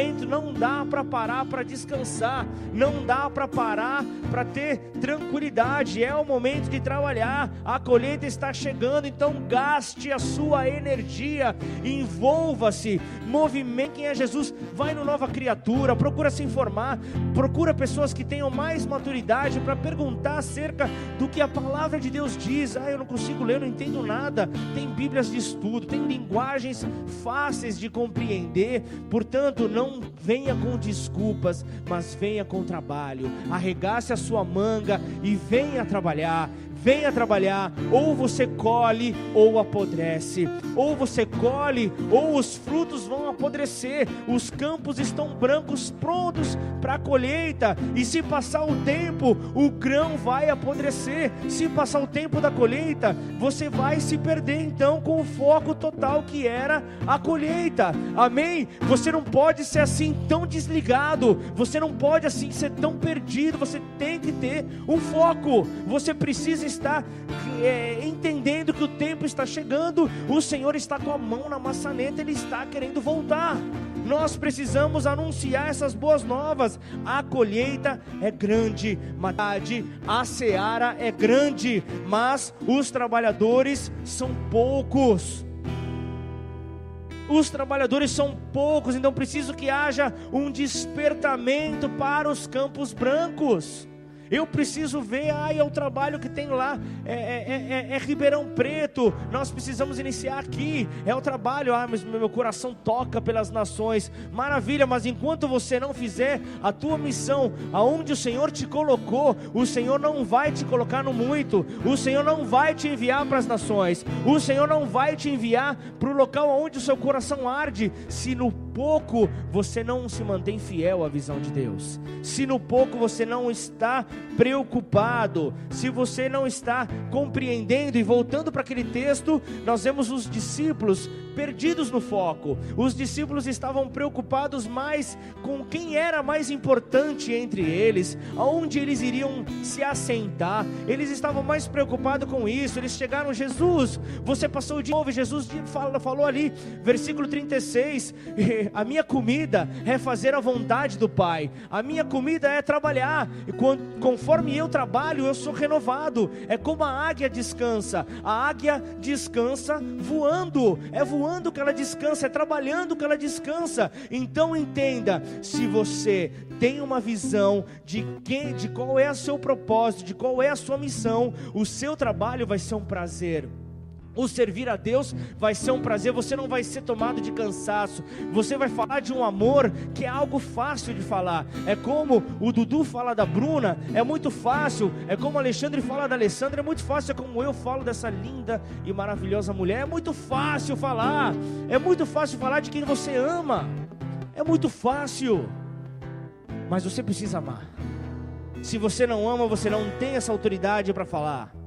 A: momento não dá para parar para descansar, não dá para parar para ter tranquilidade. É o momento de trabalhar, a colheita está chegando, então gaste a sua energia, envolva-se, movimente. Quem é Jesus? Vai no Nova Criatura, procura se informar, procura pessoas que tenham mais maturidade para perguntar acerca do que a palavra de Deus diz. Eu não consigo ler, eu não entendo nada. Tem bíblias de estudo, tem linguagens fáceis de compreender. Portanto, não venha com desculpas, mas venha com trabalho. Arregace a sua manga e venha trabalhar. Venha trabalhar, ou você colhe ou apodrece, ou você colhe ou os frutos vão apodrecer. Os campos estão brancos, prontos para a colheita, e se passar o tempo, o grão vai apodrecer. Se passar o tempo da colheita, você vai se perder então com o foco total que era a colheita. Amém? Você não pode ser assim tão desligado, você não pode assim ser tão perdido. Você tem que ter um foco, você precisa estar entendendo que o tempo está chegando. O Senhor está com a mão na maçaneta, Ele está querendo voltar. Nós precisamos anunciar essas boas novas. A colheita é grande, a seara é grande, mas os trabalhadores são poucos. Os trabalhadores são poucos, então preciso que haja um despertamento para os campos brancos. Eu preciso ver, é o trabalho que tem lá, é Ribeirão Preto, nós precisamos iniciar aqui, é o trabalho, mas meu coração toca pelas nações, maravilha, mas enquanto você não fizer a tua missão, aonde o Senhor te colocou, o Senhor não vai te colocar no muito, o Senhor não vai te enviar para as nações, o Senhor não vai te enviar para o local onde o seu coração arde, se no pouco você não se mantém fiel à visão de Deus, se no pouco você não está preocupado, se você não está compreendendo. E voltando para aquele texto, nós vemos os discípulos perdidos no foco. Os discípulos estavam preocupados mais com quem era mais importante entre eles, aonde eles iriam se assentar. Eles estavam mais preocupados com isso. Eles chegaram: Jesus, você passou de novo. Jesus falou ali, versículo 36, a minha comida é fazer a vontade do Pai, a minha comida é trabalhar, e conforme eu trabalho, eu sou renovado. É como a águia descansa. A águia descansa voando. É voando que ela descansa, é trabalhando que ela descansa. Então entenda, se você tem uma visão de qual é o seu propósito, de qual é a sua missão, o seu trabalho vai ser um prazer. O servir a Deus vai ser um prazer. Você não vai ser tomado de cansaço. Você vai falar de um amor que é algo fácil de falar. É como o Dudu fala da Bruna, é muito fácil. É como o Alexandre fala da Alessandra, é muito fácil. É como eu falo dessa linda e maravilhosa mulher. É muito fácil falar. É muito fácil falar de quem você ama. É muito fácil. Mas você precisa amar. Se você não ama, você não tem essa autoridade para falar.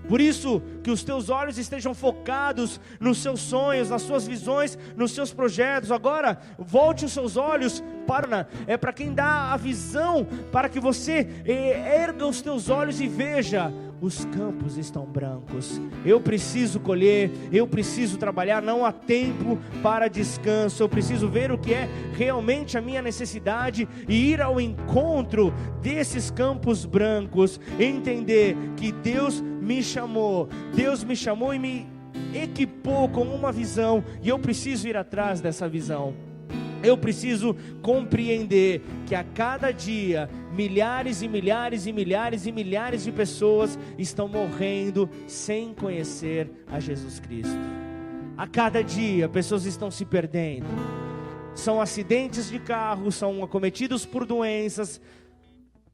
A: Por isso, que os teus olhos estejam focados nos seus sonhos, nas suas visões, nos seus projetos. Agora, volte os seus olhos para quem dá a visão, para que você erga os teus olhos e veja: os campos estão brancos. Eu preciso colher, eu preciso trabalhar, não há tempo para descanso. Eu preciso ver o que é realmente a minha necessidade e ir ao encontro desses campos brancos. Entender que Deus me chamou e me equipou com uma visão, e eu preciso ir atrás dessa visão. Eu preciso compreender que a cada dia milhares e milhares e milhares e milhares de pessoas estão morrendo sem conhecer a Jesus Cristo. A cada dia pessoas estão se perdendo. São acidentes de carro, são acometidos por doenças.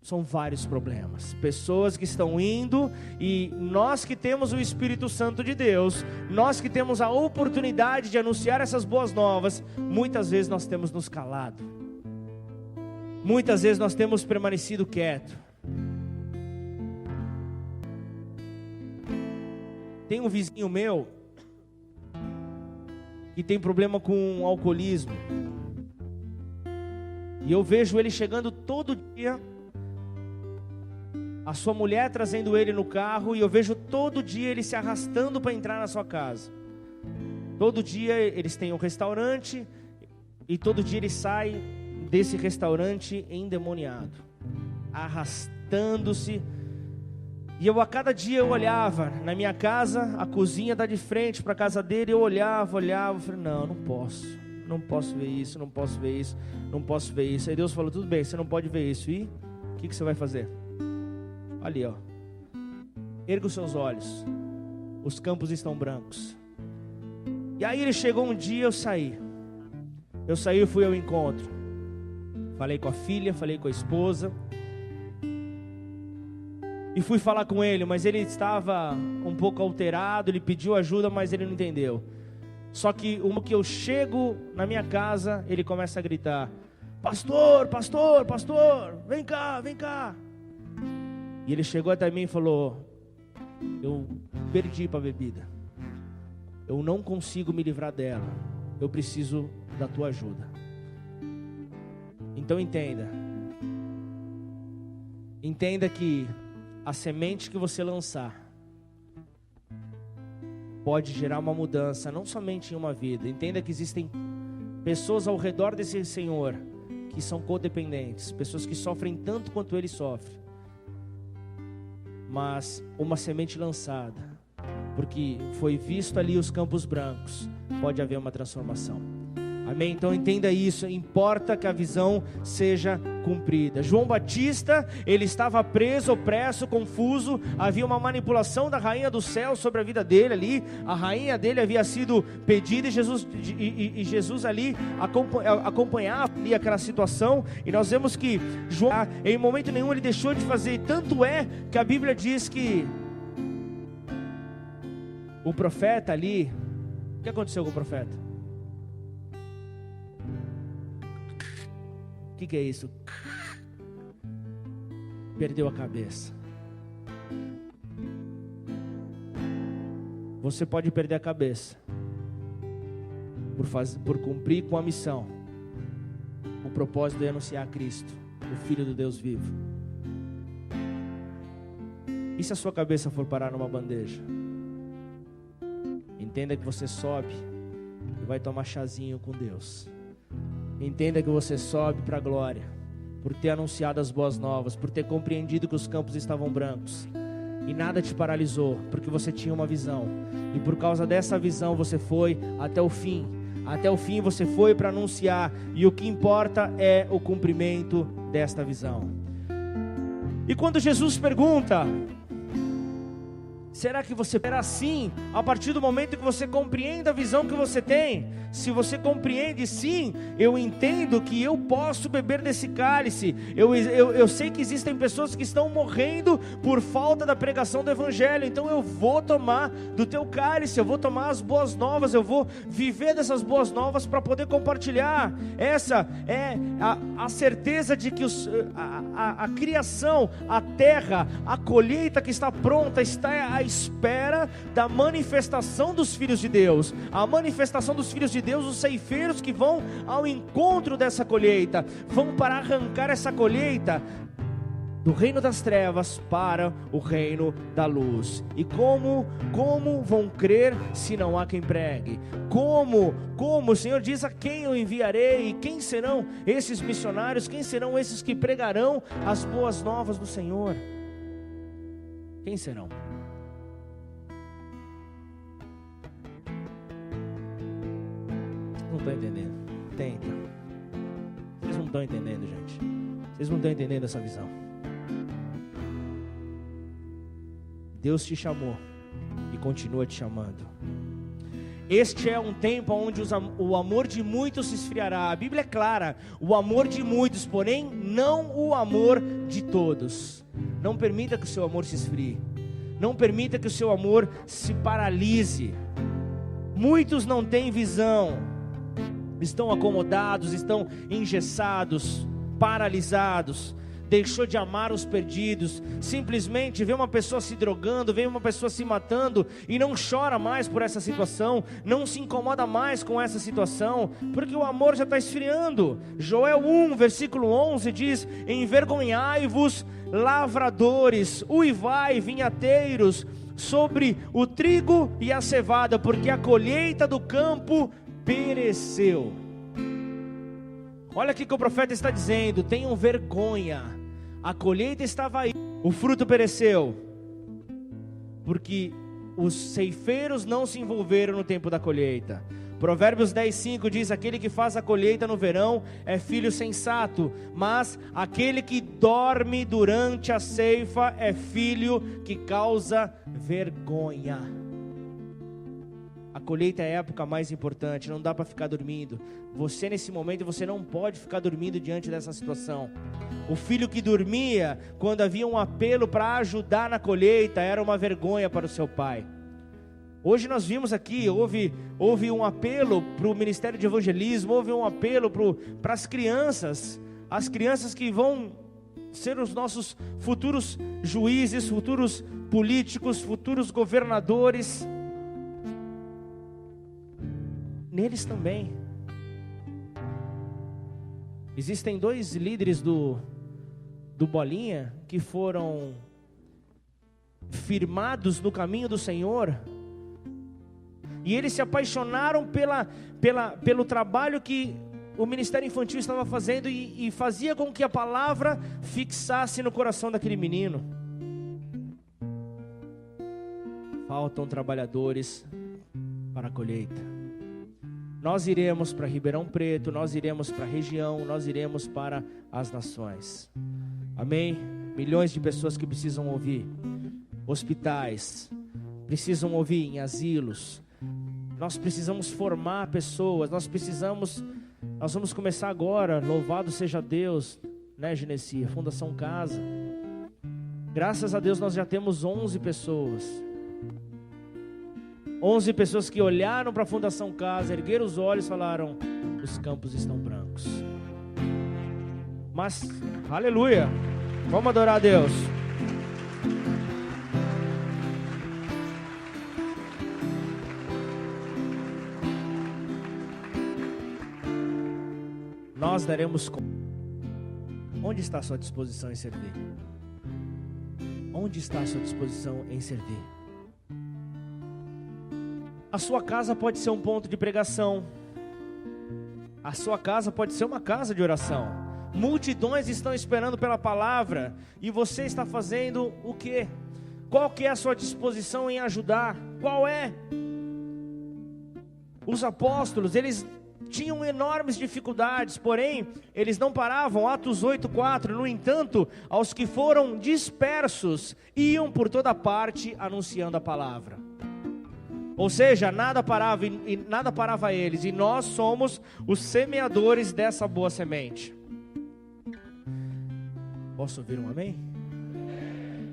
A: São vários problemas, pessoas que estão indo, e nós que temos o Espírito Santo de Deus, nós que temos a oportunidade de anunciar essas boas novas, muitas vezes nós temos nos calado, muitas vezes nós temos permanecido quieto. Tem um vizinho meu que tem problema com alcoolismo, e eu vejo ele chegando todo dia, a sua mulher trazendo ele no carro, e eu vejo todo dia ele se arrastando para entrar na sua casa. Todo dia eles têm um restaurante, e todo dia ele sai desse restaurante endemoniado, arrastando-se. E a cada dia eu olhava na minha casa, a cozinha está de frente para a casa dele, eu olhava, falei, não posso ver isso, não posso ver isso, não posso ver isso. Aí Deus falou, tudo bem, você não pode ver isso, e o que você vai fazer? Ali, ó, erga os seus olhos, os campos estão brancos. E aí ele chegou um dia, eu saí e fui ao encontro, falei com a filha, falei com a esposa, e fui falar com ele, mas ele estava um pouco alterado, ele pediu ajuda, mas ele não entendeu. Só que uma que eu chego na minha casa, ele começa a gritar, pastor, pastor, pastor, vem cá, vem cá. E ele chegou até mim e falou, eu perdi para a bebida, eu não consigo me livrar dela, eu preciso da tua ajuda. Então entenda que a semente que você lançar pode gerar uma mudança, não somente em uma vida. Entenda que existem pessoas ao redor desse Senhor que são codependentes, pessoas que sofrem tanto quanto ele sofre. Mas uma semente lançada, porque foi visto ali os campos brancos, pode haver uma transformação. Amém? Então entenda isso, importa que a visão seja cumprida. João Batista, ele estava preso, opresso, confuso, havia uma manipulação da rainha do céu sobre a vida dele ali, a rainha dele havia sido pedida e Jesus ali acompanhava ali aquela situação, e nós vemos que João, em momento nenhum ele deixou de fazer, tanto é que a Bíblia diz que o profeta ali, o que aconteceu com o profeta? O que é isso? Perdeu a cabeça. Você pode perder a cabeça por cumprir com a missão. O propósito é anunciar Cristo, o Filho do Deus vivo. E se a sua cabeça for parar numa bandeja? Entenda que você sobe e vai tomar chazinho com Deus. Entenda que você sobe para a glória, por ter anunciado as boas novas, por ter compreendido que os campos estavam brancos, e nada te paralisou, porque você tinha uma visão, e por causa dessa visão você foi até o fim você foi para anunciar, e o que importa é o cumprimento desta visão. E quando Jesus pergunta, será que você será assim, a partir do momento que você compreende a visão que você tem? Se você compreende, sim, eu entendo que eu posso beber desse cálice, eu sei que existem pessoas que estão morrendo por falta da pregação do Evangelho, então eu vou tomar do teu cálice, eu vou tomar as boas novas, eu vou viver dessas boas novas para poder compartilhar. Essa é a certeza de que a criação, a terra, a colheita que está pronta, está à espera da manifestação dos filhos de Deus, a manifestação dos filhos de Deus, os ceifeiros que vão ao encontro dessa colheita, vão para arrancar essa colheita do reino das trevas para o reino da luz. E como vão crer se não há quem pregue? Como o Senhor diz, a quem eu enviarei? E quem serão esses missionários? Quem serão esses que pregarão as boas novas do Senhor? Quem serão? Não estou entendendo. Tenta. Vocês não estão entendendo, gente. Vocês não estão entendendo essa visão. Deus te chamou e continua te chamando. Este é um tempo onde o amor de muitos se esfriará. A Bíblia é clara, o amor de muitos, porém não o amor de todos. Não permita que o seu amor se esfrie. Não permita que o seu amor se paralise. Muitos não têm visão, estão acomodados, estão engessados, paralisados, deixou de amar os perdidos, simplesmente vê uma pessoa se drogando, vê uma pessoa se matando e não chora mais por essa situação, não se incomoda mais com essa situação, porque o amor já está esfriando. Joel 1, versículo 11 diz: envergonhai-vos, lavradores, uivai, vinhateiros, sobre o trigo e a cevada, porque a colheita do campo pereceu. Olha aqui que o profeta está dizendo: tenham vergonha, a colheita estava aí, o fruto pereceu, porque os ceifeiros não se envolveram no tempo da colheita. Provérbios 10:5 diz: aquele que faz a colheita no verão é filho sensato, mas aquele que dorme durante a ceifa é filho que causa vergonha. A colheita é a época mais importante, não dá para ficar dormindo. Você nesse momento, você não pode ficar dormindo diante dessa situação. O filho que dormia quando havia um apelo para ajudar na colheita era uma vergonha para o seu pai. Hoje nós vimos aqui, houve um apelo para o ministério de evangelismo, houve um apelo para as crianças que vão ser os nossos futuros juízes, futuros políticos, futuros governadores. Neles também. Existem 2 líderes do Bolinha que foram firmados no caminho do Senhor, e eles se apaixonaram pelo trabalho que o Ministério Infantil estava fazendo, e fazia com que a palavra fixasse no coração daquele menino. Faltam trabalhadores para a colheita. Nós iremos para Ribeirão Preto, nós iremos para a região, nós iremos para as nações. Amém? Milhões de pessoas que precisam ouvir. Hospitais, precisam ouvir em asilos. Nós precisamos formar pessoas, nós vamos começar agora, louvado seja Deus, né, Genesi, Fundação Casa. Graças a Deus nós já temos 11 pessoas. 11 pessoas que olharam para a Fundação Casa, ergueram os olhos e falaram: os campos estão brancos. Mas, aleluia, vamos adorar a Deus. Nós daremos conta. Onde está a sua disposição em servir? Onde está a sua disposição em servir? A sua casa pode ser um ponto de pregação. A sua casa pode ser uma casa de oração. Multidões estão esperando pela palavra, e você está fazendo o quê? Qual que é a sua disposição em ajudar? Qual é? Os apóstolos, eles tinham enormes dificuldades, porém, eles não paravam. Atos 8:4, no entanto, aos que foram dispersos, iam por toda parte anunciando a palavra. Ou seja, nada parava eles, e nós somos os semeadores dessa boa semente. Posso ouvir um amém?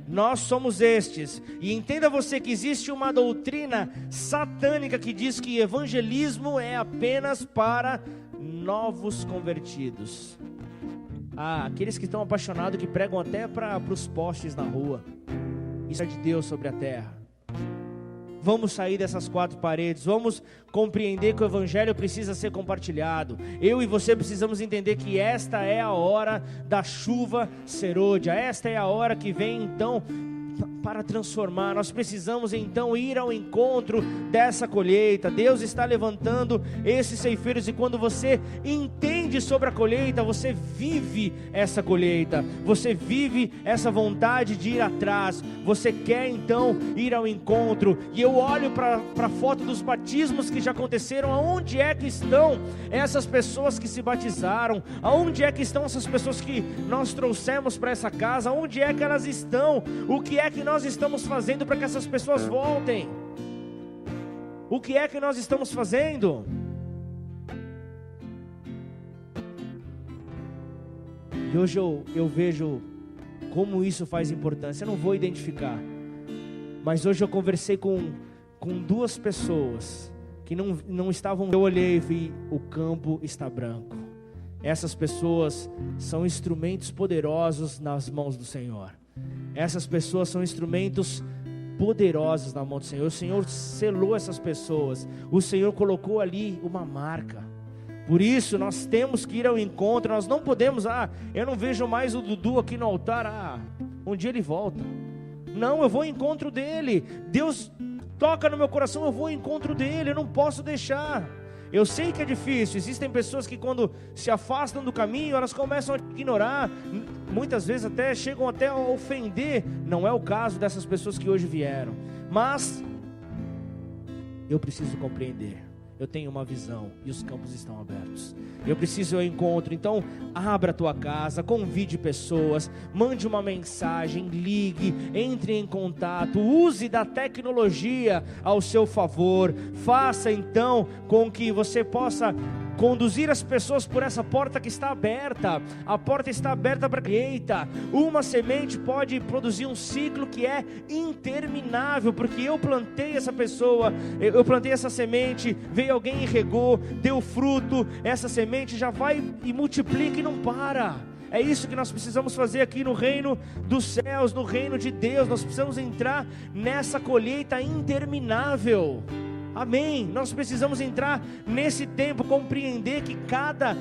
A: Nós somos estes. E entenda você que existe uma doutrina satânica que diz que evangelismo é apenas para novos convertidos. Aqueles que estão apaixonados, que pregam até para os postes na rua. Isso é de Deus sobre a terra. Vamos sair dessas 4 paredes, vamos compreender que o evangelho precisa ser compartilhado. Eu e você precisamos entender que esta é a hora da chuva serôdia, esta é a hora que vem então para transformar. Nós precisamos então ir ao encontro dessa colheita. Deus está levantando esses ceifeiros, e quando você entende sobre a colheita, você vive essa colheita, você vive essa vontade de ir atrás, você quer então ir ao encontro. E eu olho para a foto dos batismos que já aconteceram. Aonde é que estão essas pessoas que se batizaram? Aonde é que estão essas pessoas que nós trouxemos para essa casa? Aonde é que elas estão? O que é que nós estamos fazendo para que essas pessoas voltem? O que é que nós estamos fazendo? E hoje eu vejo como isso faz importância. Eu não vou identificar, mas hoje eu conversei com 2 pessoas que não estavam. Eu olhei e vi: o campo está branco. Essas pessoas são instrumentos poderosos nas mãos do Senhor. Essas pessoas são instrumentos poderosos na mão do Senhor. O Senhor selou essas pessoas. O Senhor colocou ali uma marca. Por isso nós temos que ir ao encontro. Nós não podemos: eu não vejo mais o Dudu aqui no altar. Um dia ele volta. Não, eu vou ao encontro dele. Deus toca no meu coração, eu vou ao encontro dele. Eu não posso deixar. Eu sei que é difícil, existem pessoas que quando se afastam do caminho, elas começam a ignorar, muitas vezes até chegam até a ofender. Não é o caso dessas pessoas que hoje vieram, mas eu preciso compreender. Eu tenho uma visão e os campos estão abertos. Eu preciso ir ao encontro. Então, abra a tua casa, convide pessoas, mande uma mensagem, ligue, entre em contato, use da tecnologia ao seu favor. Faça então com que você possa conduzir as pessoas por essa porta que está aberta. A porta está aberta para colheita. Uma semente pode produzir um ciclo que é interminável, porque eu plantei essa pessoa, eu plantei essa semente, veio alguém e regou, deu fruto, essa semente já vai e multiplica e não para. É isso que nós precisamos fazer aqui no reino dos céus, no reino de Deus. Nós precisamos entrar nessa colheita interminável. Amém. Nós precisamos entrar nesse tempo, compreender que cada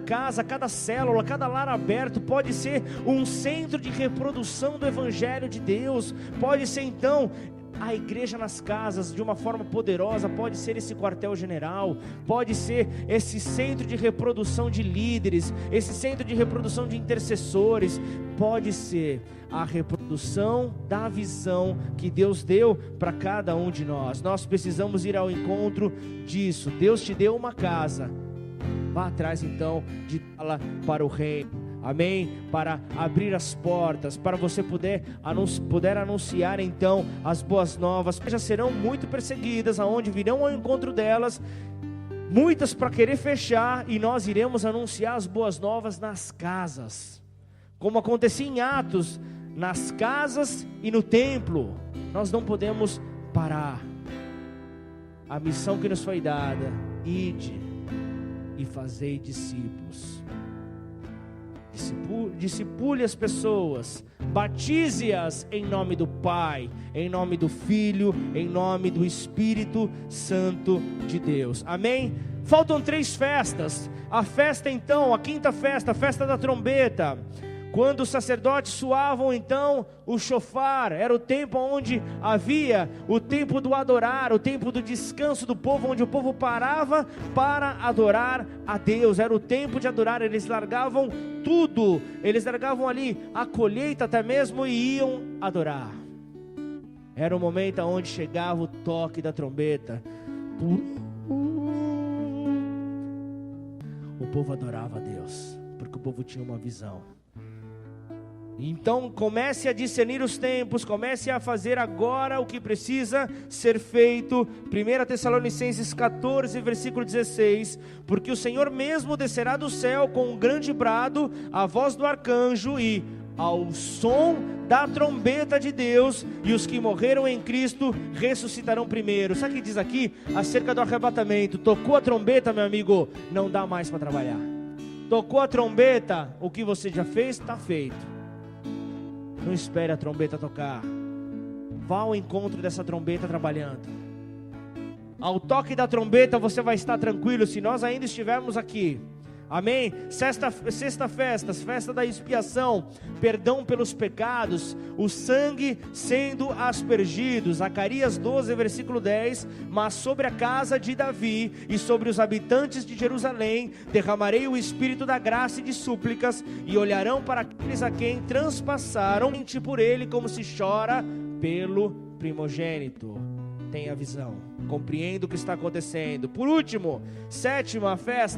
A: casa, cada célula, cada lar aberto pode ser um centro de reprodução do Evangelho de Deus. Pode ser então a igreja nas casas de uma forma poderosa, pode ser esse quartel-general, pode ser esse centro de reprodução de líderes, esse centro de reprodução de intercessores, pode ser a reprodução da visão que Deus deu para cada um de nós. Nós precisamos ir ao encontro disso. Deus te deu uma casa, vá atrás então de dá-la para o reino. Amém? Para abrir as portas, para você poder anunciar então as boas novas. Já serão muito perseguidas, aonde virão ao encontro delas, muitas para querer fechar, e nós iremos anunciar as boas novas nas casas, como acontecia em Atos, nas casas e no templo. Nós não podemos parar. A missão que nos foi dada: ide e fazei discípulos. Discipule as pessoas, batize-as em nome do Pai, em nome do Filho, em nome do Espírito Santo de Deus. Amém? Faltam 3 festas. A festa então, a quinta festa, a festa da trombeta. Quando os sacerdotes soavam então o chofar, era o tempo onde havia o tempo do adorar, o tempo do descanso do povo, onde o povo parava para adorar a Deus. Era o tempo de adorar. Eles largavam tudo, eles largavam ali a colheita até mesmo e iam adorar. Era o momento onde chegava o toque da trombeta. O povo adorava a Deus, porque o povo tinha uma visão. Então comece a discernir os tempos, comece a fazer agora o que precisa ser feito. 1 Tessalonicenses 14, versículo 16: porque o Senhor mesmo descerá do céu com um grande brado, a voz do arcanjo e ao som da trombeta de Deus, e os que morreram em Cristo ressuscitarão primeiro. Sabe o que diz aqui acerca do arrebatamento? Tocou a trombeta, meu amigo, não dá mais para trabalhar. Tocou a trombeta, o que você já fez está feito. Não espere a trombeta tocar. Vá ao encontro dessa trombeta trabalhando. Ao toque da trombeta você vai estar tranquilo, se nós ainda estivermos aqui. Amém? Sexta festa, festa da expiação, perdão pelos pecados, o sangue sendo aspergido. Zacarias 12, versículo 10: mas sobre a casa de Davi e sobre os habitantes de Jerusalém derramarei o espírito da graça e de súplicas, e olharão para aqueles a quem transpassaram por ele, como se chora pelo primogênito. Tenha visão, compreenda o que está acontecendo. Por último, 7ª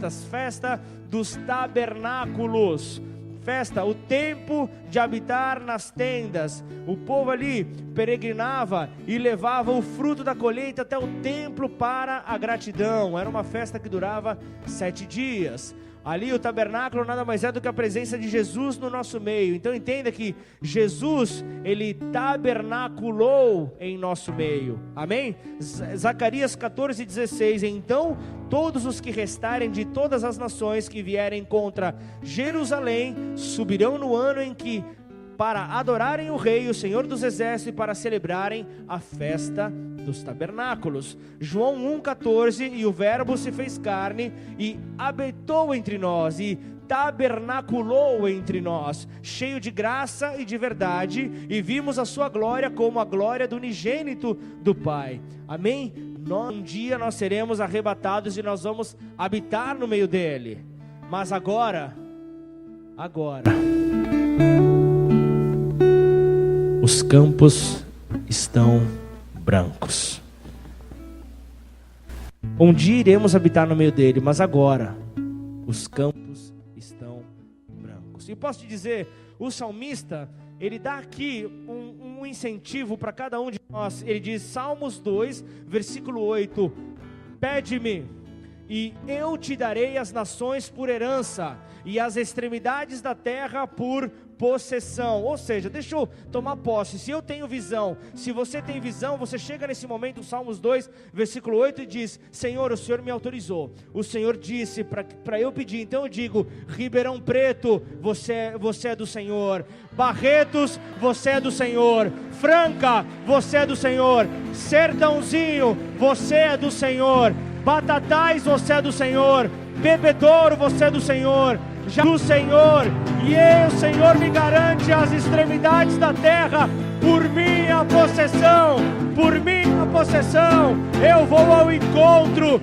A: festa dos tabernáculos. Festa, o tempo de habitar nas tendas. O povo ali peregrinava e levava o fruto da colheita até o templo para a gratidão. Era uma festa que durava 7 dias. Ali o tabernáculo nada mais é do que a presença de Jesus no nosso meio. Então entenda que Jesus, ele tabernaculou em nosso meio. Amém? Zacarias 14, 16: então todos os que restarem de todas as nações que vierem contra Jerusalém subirão no ano em que, para adorarem o Rei, o Senhor dos Exércitos, e para celebrarem a festa dos tabernáculos. João 1,14: e o verbo se fez carne e habitou entre nós, e tabernaculou entre nós, cheio de graça e de verdade, e vimos a sua glória como a glória do unigênito do Pai. Amém? Um dia nós seremos arrebatados e nós vamos habitar no meio dele. Mas agora, os campos estão brancos. Um dia iremos habitar no meio dele, mas agora os campos estão brancos. E posso te dizer, o salmista, ele dá aqui um incentivo para cada um de nós. Ele diz, Salmos 2, versículo 8, pede-me, e eu te darei as nações por herança, e as extremidades da terra por possessão. Ou seja, deixa eu tomar posse. Se eu tenho visão, se você tem visão, você chega nesse momento, Salmos 2, versículo 8, e diz, Senhor, o Senhor me autorizou, o Senhor disse para eu pedir. Então eu digo, Ribeirão Preto, você é do Senhor. Barretos, você é do Senhor. Franca, você é do Senhor. Sertãozinho, você é do Senhor. Batatais, você é do Senhor. Bebedouro, você é do Senhor. Já do Senhor, e o Senhor me garante as extremidades da terra por minha possessão, eu vou ao encontro,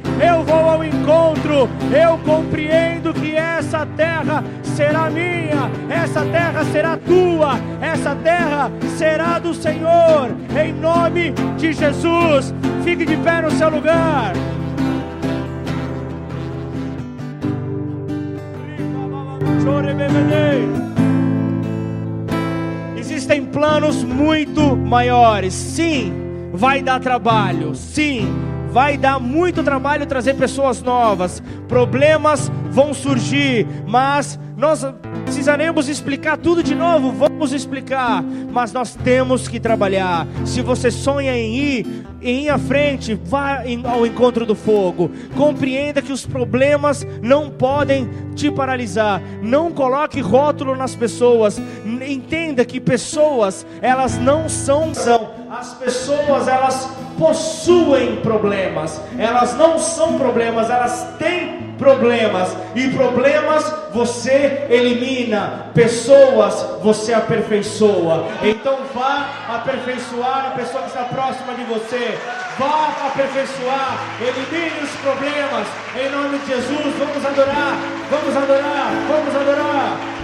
A: eu compreendo que essa terra será minha, essa terra será tua, essa terra será do Senhor, em nome de Jesus. Fique de pé no seu lugar. Existem planos muito maiores. Sim, vai dar trabalho. Sim, vai dar muito trabalho trazer pessoas novas. Problemas vão surgir, mas nós precisaremos explicar tudo de novo. Vamos explicar, mas nós temos que trabalhar. Se você sonha em ir à frente, vá ao encontro do fogo. Compreenda que os problemas não podem te paralisar. Não coloque rótulo nas pessoas. Entenda que pessoas, elas não são. As pessoas, elas possuem problemas. Elas não são problemas, elas têm problemas. E problemas você elimina, pessoas você aperfeiçoa. Então vá aperfeiçoar a pessoa que está próxima de você. Vá aperfeiçoar, elimine os problemas. Em nome de Jesus, vamos adorar, vamos adorar, vamos adorar.